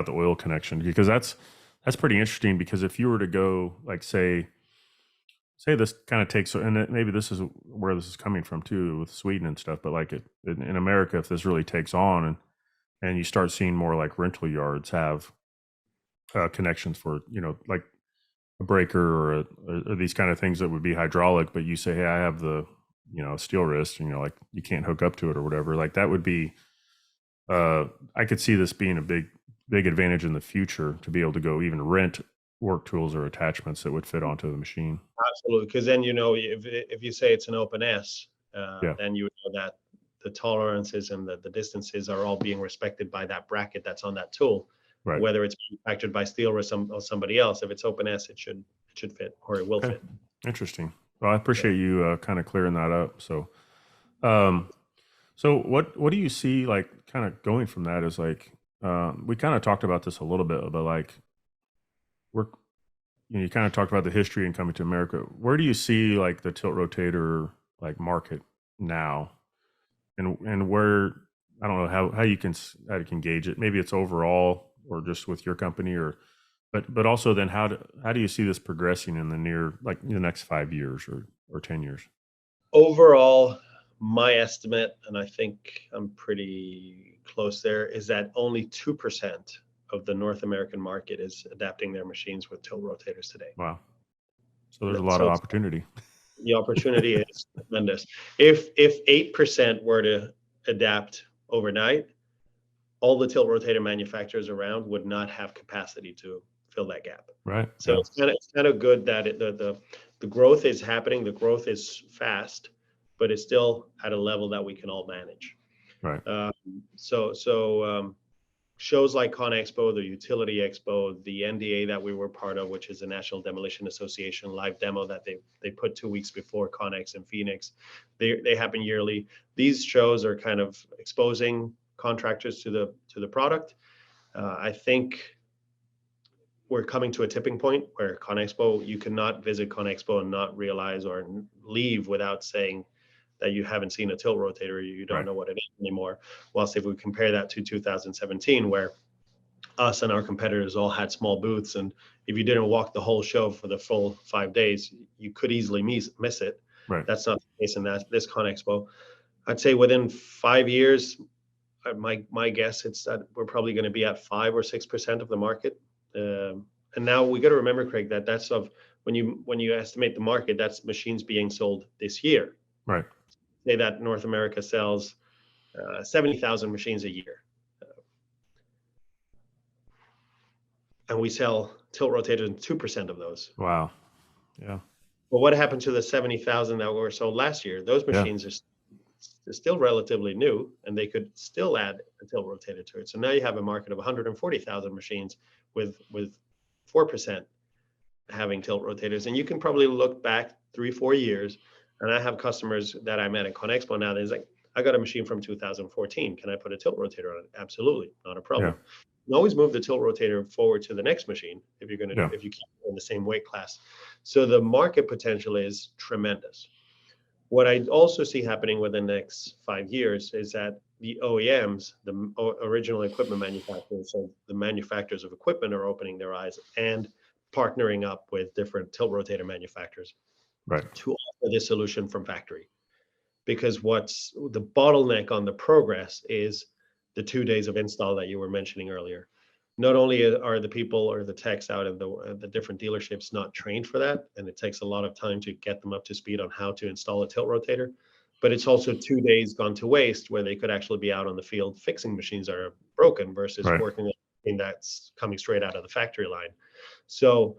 the oil connection, because that's pretty interesting. Because if you were to go, like, say this kind of takes, and maybe this is where this is coming from too with Sweden and stuff, but like in America, if this really takes on and you start seeing more like rental yards have connections for, like a breaker or these kind of things that would be hydraulic, but you say, hey, I have the Steelwrist, like you can't hook up to it or whatever, like that would be I could see this being a big advantage in the future, to be able to go even rent work tools or attachments that would fit onto the machine. Absolutely, because then if you say it's an Open S, then you know that the tolerances and the distances are all being respected by that bracket that's on that tool. Right. Whether it's manufactured by Steelwrist or somebody else, if it's Open S, it should fit, or it will fit. Interesting. Well, I appreciate you kind of clearing that up. Um, so what do you see like kind of going from that is like we kind of talked about this a little bit, but like we're you kind of talked about the history and coming to America. Where do you see like the tilt rotator like market now, and where I don't know how you can how you can gauge it. Maybe it's overall or just with your company or but also then how do you see this progressing in the near like the next 5 years or 10 years? Overall, my estimate, and I think I'm pretty close there, is that only 2% of the North American market is adapting their machines with tilt rotators today. Wow. So there's a lot So of opportunity. the opportunity is tremendous. If 8% were to adapt overnight, all the tilt rotator manufacturers around would not have capacity to fill that gap. Right. So Yeah. it's kind of good that the growth is happening. The growth is fast, but it's still at a level that we can all manage. Right. So shows like ConExpo, the Utility Expo, the NDA that we were part of, which is the National Demolition Association live demo that they put 2 weeks before Connex in Phoenix. They happen yearly. These shows are kind of exposing contractors to the product. I think we're coming to a tipping point where ConExpo, you cannot visit ConExpo and not realize or leave without saying that you haven't seen a tilt rotator, you don't know what it is anymore. Whilst if we compare that to 2017, where us and our competitors all had small booths, and if you didn't walk the whole show for the full 5 days, you could easily miss it. Right. That's not the case in this ConExpo. I'd say within 5 years, my guess it's that we're probably going to be at 5 or 6% of the market. And now we got to remember, Craig, that that's of when you estimate the market, that's machines being sold this year. Right. Say that North America sells 70,000 machines a year. And we sell tilt rotators in 2% of those. Wow. Yeah. But what happened to the 70,000 that were sold last year? Those machines are still relatively new, and they could still add a tilt rotator to it. So now you have a market of 140,000 machines with 4% having tilt rotators. And you can probably look back 3-4 years, and I have customers that I met at ConExpo now that's like, I got a machine from 2014. Can I put a tilt rotator on it? Absolutely, not a problem. Yeah. You can always move the tilt rotator forward to the next machine if you're going to if you keep it in the same weight class. So the market potential is tremendous. What I also see happening within the next 5 years is that the OEMs, the original equipment manufacturers, so the manufacturers of equipment are opening their eyes and partnering up with different tilt rotator manufacturers to offer this solution from factory. Because what's the bottleneck on the progress is the 2 days of install that you were mentioning earlier. Not only are the people or the techs out of the different dealerships not trained for that, and it takes a lot of time to get them up to speed on how to install a tilt rotator, but it's also 2 days gone to waste where they could actually be out on the field fixing machines that are broken versus working on something that's coming straight out of the factory line. So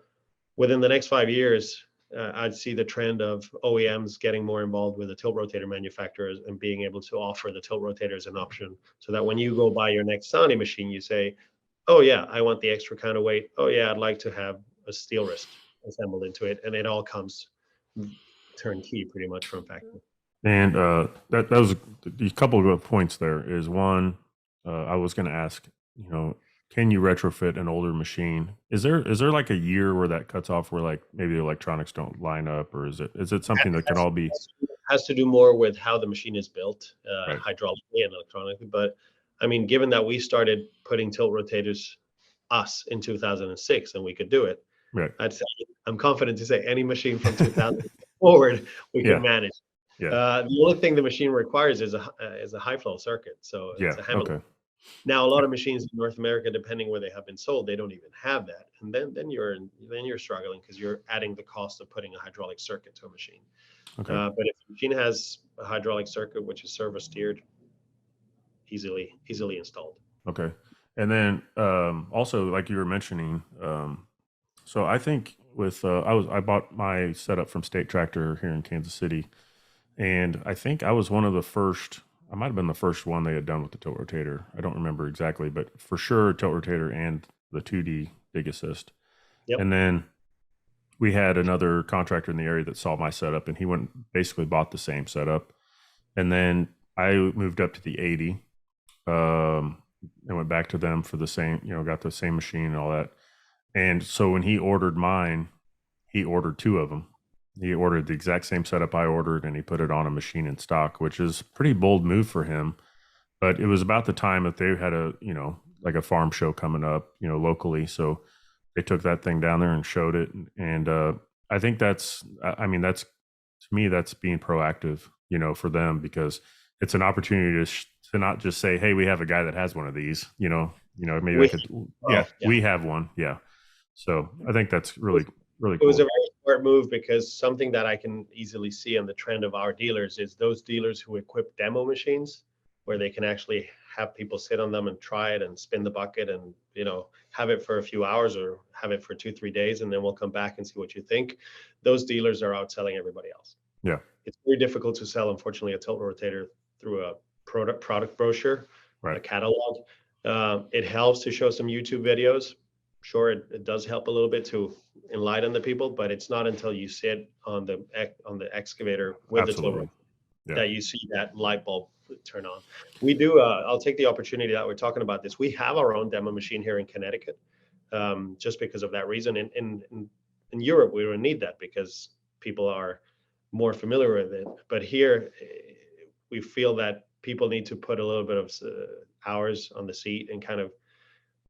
within the next 5 years, I'd see the trend of OEMs getting more involved with the tilt rotator manufacturers and being able to offer the tilt rotator as an option, so that when you go buy your next Sony machine, you say, oh yeah, I want the extra counterweight. Oh yeah, I'd like to have a steel wrist assembled into it. And it all comes turnkey pretty much from factory. And that was a couple of points there is one, I was going to ask, can you retrofit an older machine? Is there like a year where that cuts off where like maybe the electronics don't line up, or is it something that can all be? Has to do more with how the machine is built, hydraulically and electronically. But I mean, given that we started putting tilt rotators in 2006 and we could do it, I'd say I'm confident to say any machine from 2000 forward we can manage. The only thing the machine requires is a high flow circuit. So it's a Hamilton. Okay. Now, a lot of machines in North America, depending where they have been sold, they don't even have that, and then you're struggling because you're adding the cost of putting a hydraulic circuit to a machine. Okay. But if the machine has a hydraulic circuit which is servo steered, easily installed. Okay, and then also like you were mentioning, so I think with I bought my setup from State Tractor here in Kansas City, and I think I was one of the first. I might have been the first one they had done with the tilt rotator. I don't remember exactly, but for sure tilt rotator and the 2D dig assist. Yep. And then we had another contractor in the area that saw my setup, and he went basically bought the same setup. And then I moved up to the 80, and went back to them for the same, got the same machine and all that. And so when he ordered mine, he ordered two of them. He ordered the exact same setup I ordered, and he put it on a machine in stock, which is a pretty bold move for him. But it was about the time that they had a, like a farm show coming up, locally. So they took that thing down there and showed it. And I think that's, I mean, that's, to me, that's being proactive, for them, because it's an opportunity to not just say, hey, we have a guy that has one of these, maybe We, I could, yeah, yeah. we have one. Yeah. So I think that's really, really It cool. was a very smart move, because something that I can easily see on the trend of our dealers is those dealers who equip demo machines where they can actually have people sit on them and try it and spin the bucket and, have it for a few hours or have it for 2-3 days, and then we'll come back and see what you think. Those dealers are outselling everybody else. Yeah. It's very difficult to sell, unfortunately, a tilt rotator through a product brochure, Right. a catalog. It helps to show some YouTube videos. Sure, it does help a little bit to enlighten the people, but it's not until you sit on the excavator with the tilt Absolutely. Yeah. that you see that light bulb turn on. We do. I'll take the opportunity that we're talking about this. We have our own demo machine here in Connecticut, just because of that reason. In Europe, we don't need that because people are more familiar with it. But here, we feel that people need to put a little bit of hours on the seat and kind of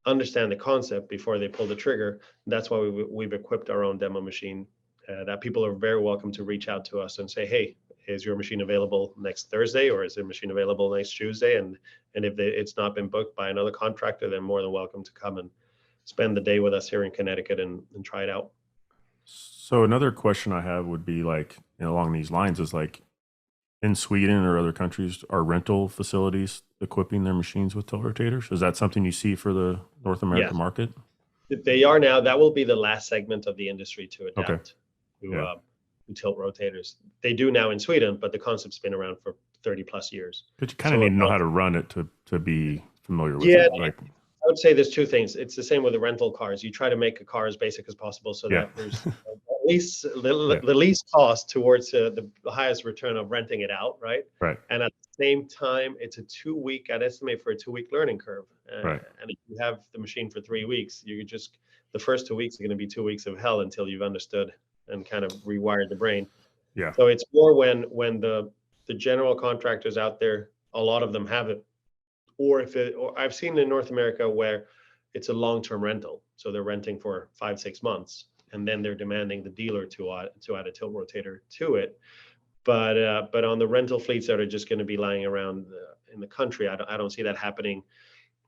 understand the concept before they pull the trigger. That's why we've equipped our own demo machine, that people are very welcome to reach out to us and say, hey, is your machine available next Thursday, or is the machine available next Tuesday? And if it's not been booked by another contractor, they're more than welcome to come and spend the day with us here in Connecticut and try it out. So another question I have would be like, along these lines, is like, in Sweden or other countries, are rental facilities equipping their machines with tilt rotators? Is that something you see for the North American market? They are now. That will be the last segment of the industry to adapt to tilt rotators. They do now in Sweden, but the concept's been around for 30 plus years. But you kind of need to know how to run it to be familiar with Yeah, it. Like, I would say there's two things. It's the same with the rental cars. You try to make a car as basic as possible so that there's at least the least cost towards the highest return of renting it out, right? Right. And at the same time, it's a 2-week, I'd estimate for a 2-week learning curve. Right. And if you have the machine for 3 weeks, the first 2 weeks are going to be 2 weeks of hell until you've understood and kind of rewired the brain. Yeah. So it's more when the general contractors out there, a lot of them have it. Or I've seen in North America where it's a long-term rental. So they're renting for 5-6 months, and then they're demanding the dealer to add a tilt rotator to it. But on the rental fleets that are just going to be lying around in the country, I don't see that happening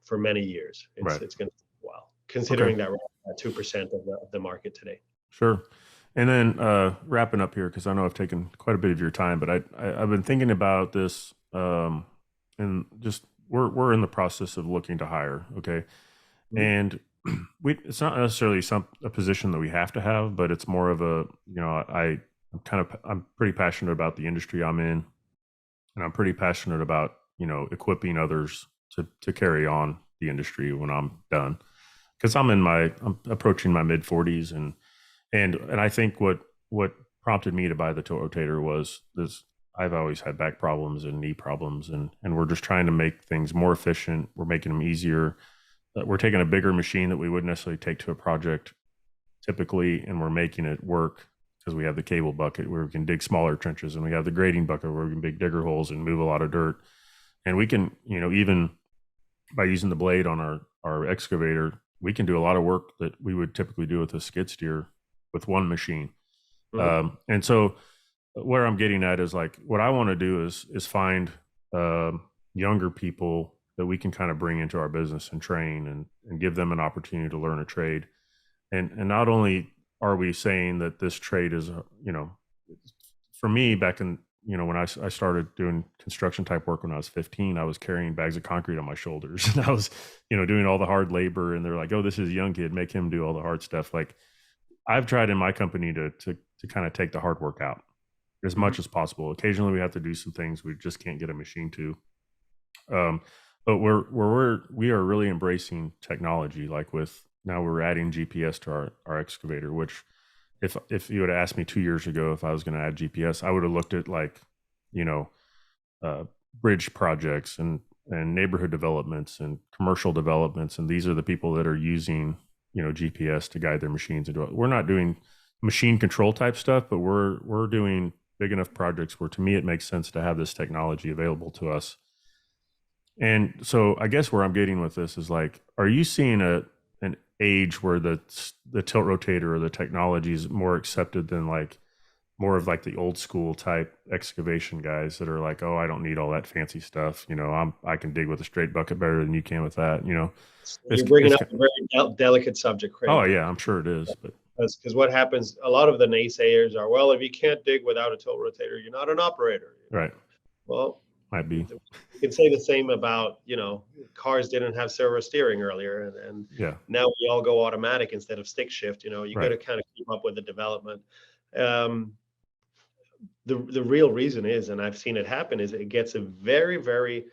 for many years. It's going to take a while, considering that we're at 2% of the market today. Sure. And then wrapping up here, because I know I've taken quite a bit of your time, but I've been thinking about this, and just we're in the process of looking to hire. Okay. Mm-hmm. And it's not necessarily a position that we have to have, but it's more of a, I'm pretty passionate about the industry I'm in, and I'm pretty passionate about, equipping others to carry on the industry when I'm done. Because I'm approaching my mid 40s, and I think what prompted me to buy the tilt rotator was this. I've always had back problems and knee problems, and we're just trying to make things more efficient. We're making them easier. We're taking a bigger machine that we wouldn't necessarily take to a project typically, and we're making it work because we have the cable bucket where we can dig smaller trenches, and we have the grading bucket where we can dig digger holes and move a lot of dirt. And we can, even by using the blade on our excavator, we can do a lot of work that we would typically do with a skid steer with one machine. Mm-hmm. And so where I'm getting at is like, what I want to do is find younger people that we can kind of bring into our business and train and give them an opportunity to learn a trade. And not only are we saying that this trade is, for me back in, when I started doing construction type work when I was 15, I was carrying bags of concrete on my shoulders, and I was, doing all the hard labor, and they're like, oh, this is a young kid, make him do all the hard stuff. Like, I've tried in my company to kind of take the hard work out as much as possible. Occasionally we have to do some things we just can't get a machine to. But we are really embracing technology. Like now we're adding GPS to our excavator, which if you would have asked me 2 years ago if I was going to add GPS, I would have looked at like, you know, uh, bridge projects and neighborhood developments and commercial developments, and these are the people that are using, you know, GPS to guide their machines. And we're not doing machine control type stuff, but we're doing big enough projects where, to me, it makes sense to have this technology available to us. And so, I guess where I'm getting with this is like, are you seeing an age where the tilt rotator or the technology is more accepted than like more of like the old school type excavation guys that are like, oh, I don't need all that fancy stuff. You know, I can dig with a straight bucket better than you can with that. You know, You're bringing it's up a very delicate subject, oh Craig. yeah, I'm sure it is, but Because what happens, a lot of the naysayers are, well, if you can't dig without a tilt rotator, you're not an operator. right, Well, might be, you can say the same about, cars didn't have servo steering earlier, and yeah, now we all go automatic instead of stick shift. You got right, to kind of keep up with the development. Um, the real reason is, and I've seen it happen, is it gets a very, very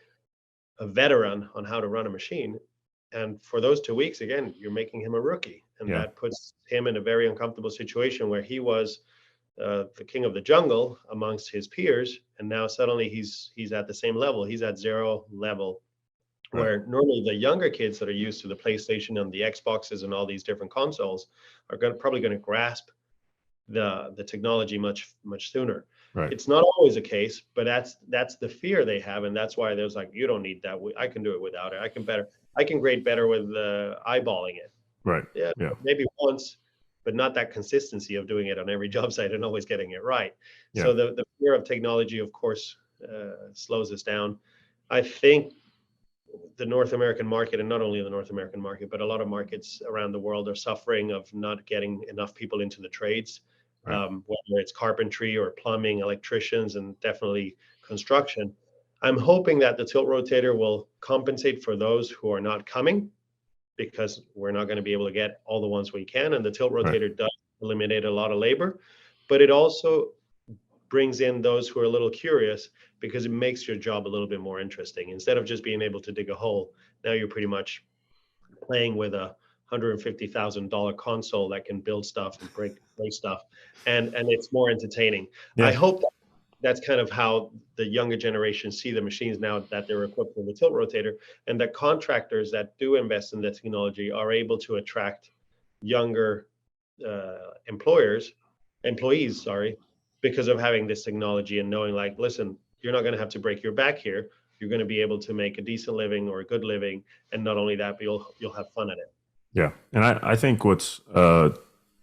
a veteran on how to run a machine. And for those 2 weeks, again, you're making him a rookie. And yeah, that puts him in a very uncomfortable situation where he was the king of the jungle amongst his peers. And now suddenly he's at the same level. He's at zero level, right, where normally the younger kids that are used to the PlayStation and the Xboxes and all these different consoles are probably going to grasp the technology much sooner. right, It's not always a case, but that's the fear they have, and that's why there's like, you don't need that. I can do it without it. I can grade better with eyeballing it. right, Yeah, yeah, maybe once, but not that consistency of doing it on every job site and always getting it right. yeah, So the fear of technology, of course, slows us down. I think the North American market, and not only the North American market, but a lot of markets around the world are suffering of not getting enough people into the trades, right, whether it's carpentry or plumbing, electricians, and definitely construction. I'm hoping that the tilt rotator will compensate for those who are not coming, because we're not going to be able to get all the ones we can. And the tilt right, rotator does eliminate a lot of labor, but it also brings in those who are a little curious, because it makes your job a little bit more interesting. Instead of just being able to dig a hole, now you're pretty much playing with a $150,000 console that can build stuff and break stuff, and it's more entertaining. I yeah, hope that's kind of how the younger generation see the machines now that they're equipped with a tilt rotator, and that contractors that do invest in the technology are able to attract younger employees, sorry, because of having this technology and knowing, like, listen, you're not going to have to break your back here. You're going to be able to make a decent living or a good living, and not only that, but you'll have fun at it. yeah. And I think what's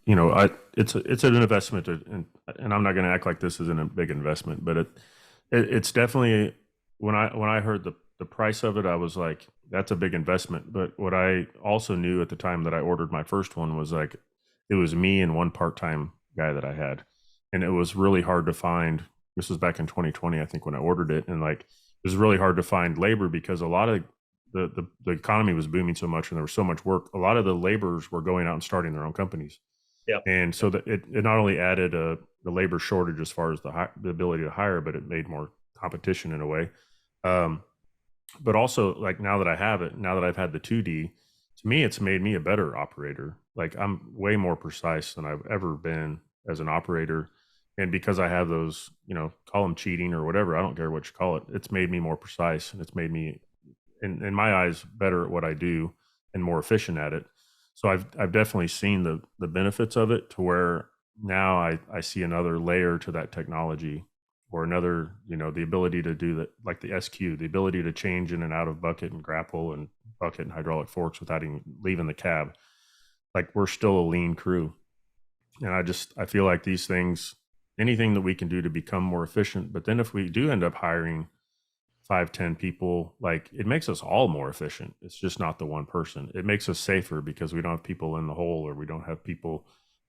you know, it's an investment, and I'm not going to act like this isn't a big investment, but it's definitely, when I heard the price of it, I was like, that's a big investment. But what I also knew at the time that I ordered my first one was like, it was me and one part-time guy that I had, and it was really hard to find. This was back in 2020, I think, when I ordered it, and like, it was really hard to find labor because a lot of the economy was booming so much and there was so much work. A lot of the laborers were going out and starting their own companies, Yeah. and so that it not only added the labor shortage as far as the ability to hire, but it made more competition in a way. Um, but also, like, now that I have it, now that I've had the 2D, to me, it's made me a better operator. Like, I'm way more precise than I've ever been as an operator. And because I have those, you know, call them cheating or whatever, I don't care what you call it. It's made me more precise, and it's made me, in my eyes, better at what I do and more efficient at it. So I've definitely seen the benefits of it, to where now I see another layer to that technology, or another, you know, the ability to do that, like the SQ, the ability to change in and out of bucket and grapple and bucket and hydraulic forks without even leaving the cab. Like, we're still a lean crew. And I feel like these things, anything that we can do to become more efficient, but then if we do end up hiring 5, 10 people, like, it makes us all more efficient. It's just not the one person. It makes us safer because we don't have people in the hole, or we don't have people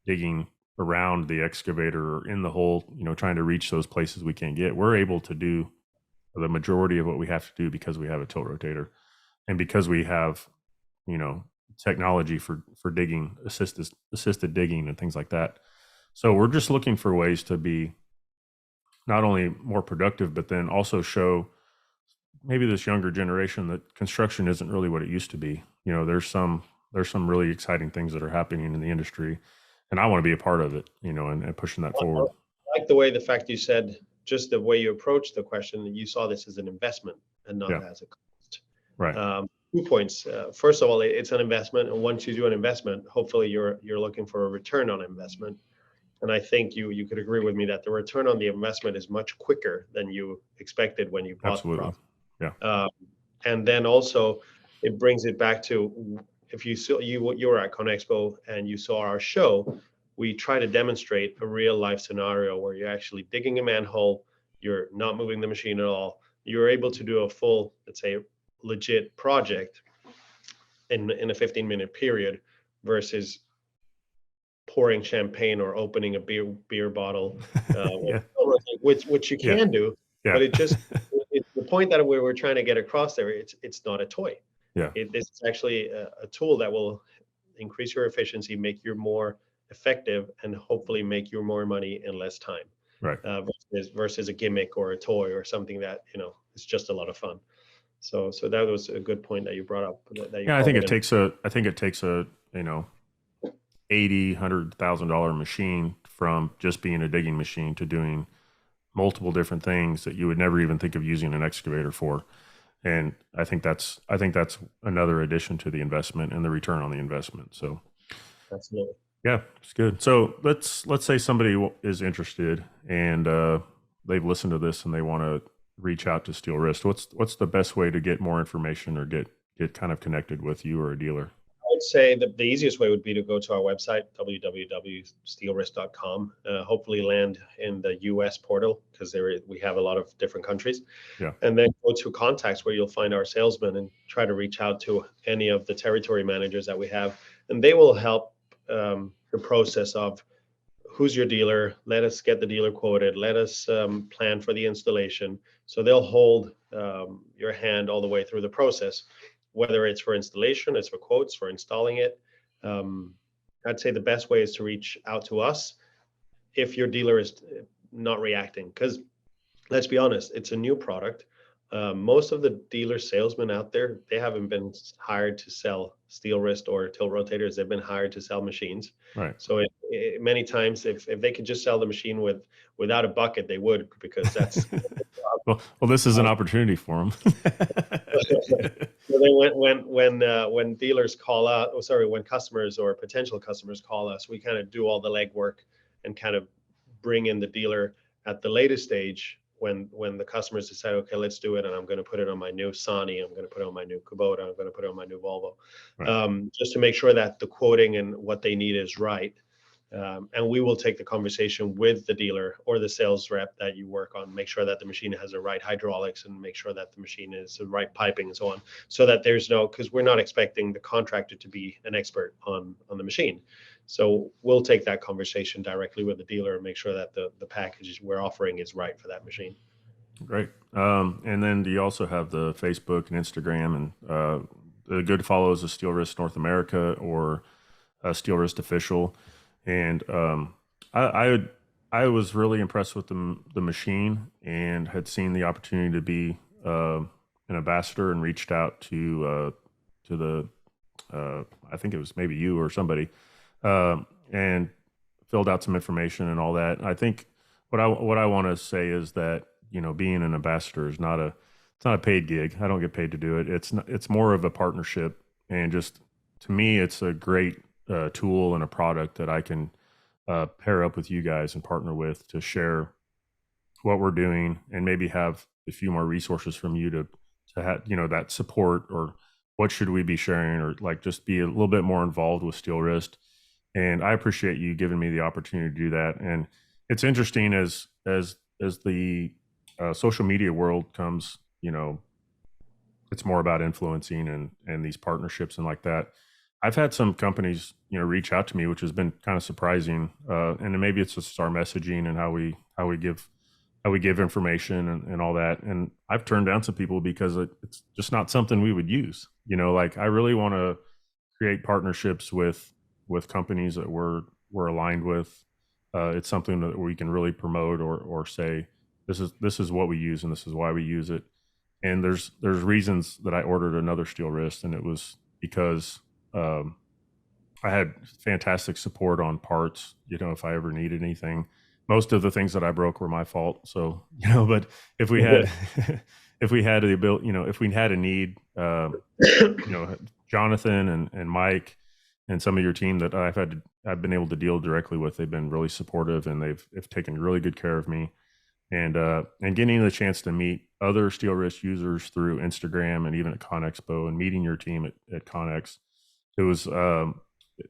digging around the excavator or in the hole, you know, trying to reach those places we can't get. We're able to do the majority of what we have to do because we have a tilt rotator, and because we have, you know, technology for digging, assisted digging and things like that. So we're just looking for ways to be not only more productive, but then also show maybe this younger generation that construction isn't really what it used to be. You know, there's some really exciting things that are happening in the industry, and I want to be a part of it, and pushing that forward. I like the fact you said, just the way you approached the question, you saw this as an investment and not as a cost. Right. 2 points. First of all, it's an investment, and once you do an investment, hopefully you're looking for a return on investment. And I think you could agree with me that the return on the investment is much quicker than you expected when you bought Absolutely. the product. And then also it brings it back to, if you saw, you were at ConExpo and you saw our show, we try to demonstrate a real life scenario where you're actually digging a manhole, you're not moving the machine at all. You're able to do a full, let's say, legit project in a 15-minute period versus pouring champagne or opening a beer bottle, which you can do, but it's the point that we're trying to get across there. It's not a toy. It's actually a tool that will increase your efficiency, make you more effective, and hopefully make you more money in less time. Right. Versus a gimmick or a toy or something that it's just a lot of fun. So that was a good point that you brought up. I think it takes a $80,000-$100,000 machine from just being a digging machine to doing multiple different things that you would never even think of using an excavator for. And I think that's another addition to the investment and the return on the investment. So absolutely. Yeah, it's good. So let's say somebody is interested and they've listened to this and they want to reach out to Steelwrist. What's the best way to get more information or get kind of connected with you or a dealer? I would say that the easiest way would be to go to our website, www.steelwrist.com. Hopefully land in the US portal, because we have a lot of different countries. Yeah. And then go to contacts, where you'll find our salesmen, and try to reach out to any of the territory managers that we have. And they will help the process of, who's your dealer? Let us get the dealer quoted. Let us plan for the installation. So they'll hold your hand all the way through the process, whether it's for installation, it's for quotes, for installing it. I'd say the best way is to reach out to us if your dealer is not reacting, because let's be honest, it's a new product. Most of the dealer salesmen out there, they haven't been hired to sell Steelwrist or Tiltrotators. They've been hired to sell machines. Right. So many times, if they could just sell the machine without a bucket, they would, because that's well, this is an opportunity for them. So then when dealers call out, when customers or potential customers call us, we kind of do all the legwork and kind of bring in the dealer at the latest stage, when the customers decide, okay, let's do it, and I'm going to put it on my new Sani, I'm going to put it on my new Kubota, I'm going to put it on my new Volvo, right. Just to make sure that the quoting and what they need is right. And we will take the conversation with the dealer or the sales rep that you work on, make sure that the machine has the right hydraulics, and make sure that the machine is the right piping and so on, so that there's because we're not expecting the contractor to be an expert on the machine. So we'll take that conversation directly with the dealer and make sure that the package we're offering is right for that machine. Great. And then do you also have the Facebook and Instagram, and the good follows of Steelwrist North America or Steelwrist Official? And I was really impressed with the machine, and had seen the opportunity to be an ambassador, and reached out to the I think it was maybe you or somebody, and filled out some information and all that. I think what I want to say is that, being an ambassador is not a paid gig. I don't get paid to do it. It's more of a partnership, and just, to me, it's a great tool and a product that I can pair up with you guys and partner with to share what we're doing, and maybe have a few more resources from you to have, that support, or what should we be sharing, or like just be a little bit more involved with Steelwrist. And I appreciate you giving me the opportunity to do that. And it's interesting as the social media world comes, it's more about influencing and these partnerships and like that. I've had some companies, reach out to me, which has been kind of surprising. And maybe it's just our messaging and how we give information and all that. And I've turned down some people because it's just not something we would use. Like, I really want to create partnerships with companies that we're aligned with. It's something that we can really promote, or say, this is what we use and this is why we use it. And there's reasons that I ordered another Steelwrist, and it was because I had fantastic support on parts, if I ever needed anything. Most of the things that I broke were my fault. So, but if we had, if we had the ability, if we had a need, Jonathan and Mike and some of your team that I've been able to deal directly with, they've been really supportive and they've taken really good care of me. And getting the chance to meet other Steelwrist users through Instagram and even at ConExpo and meeting your team at ConEx, it was,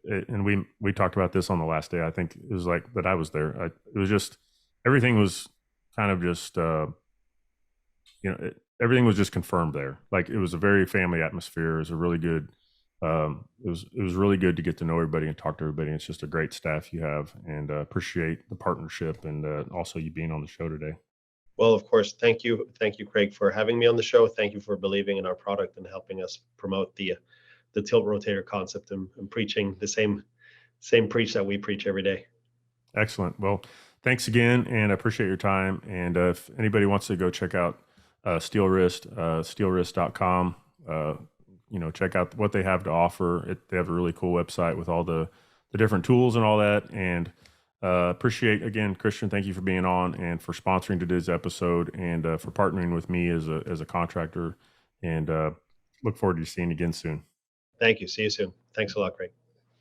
and we talked about this on the last day. I think it was like that I was there. It was just, everything was kind of just, everything was just confirmed there. Like it was a very family atmosphere. It was a really good, it was really good to get to know everybody and talk to everybody. It's just a great staff you have, and appreciate the partnership and also you being on the show today. Well, of course, thank you, Craig, for having me on the show. Thank you for believing in our product and helping us promote the tilt rotator concept and preaching the same preach that we preach every day. Excellent. Well, thanks again, and I appreciate your time. And if anybody wants to go check out Steelwrist, steelwrist.com, check out what they have to offer. They have a really cool website with all the different tools and all that. And appreciate, again, Christian, thank you for being on and for sponsoring today's episode and for partnering with me as a contractor. And look forward to seeing you again soon. Thank you. See you soon. Thanks a lot, Craig.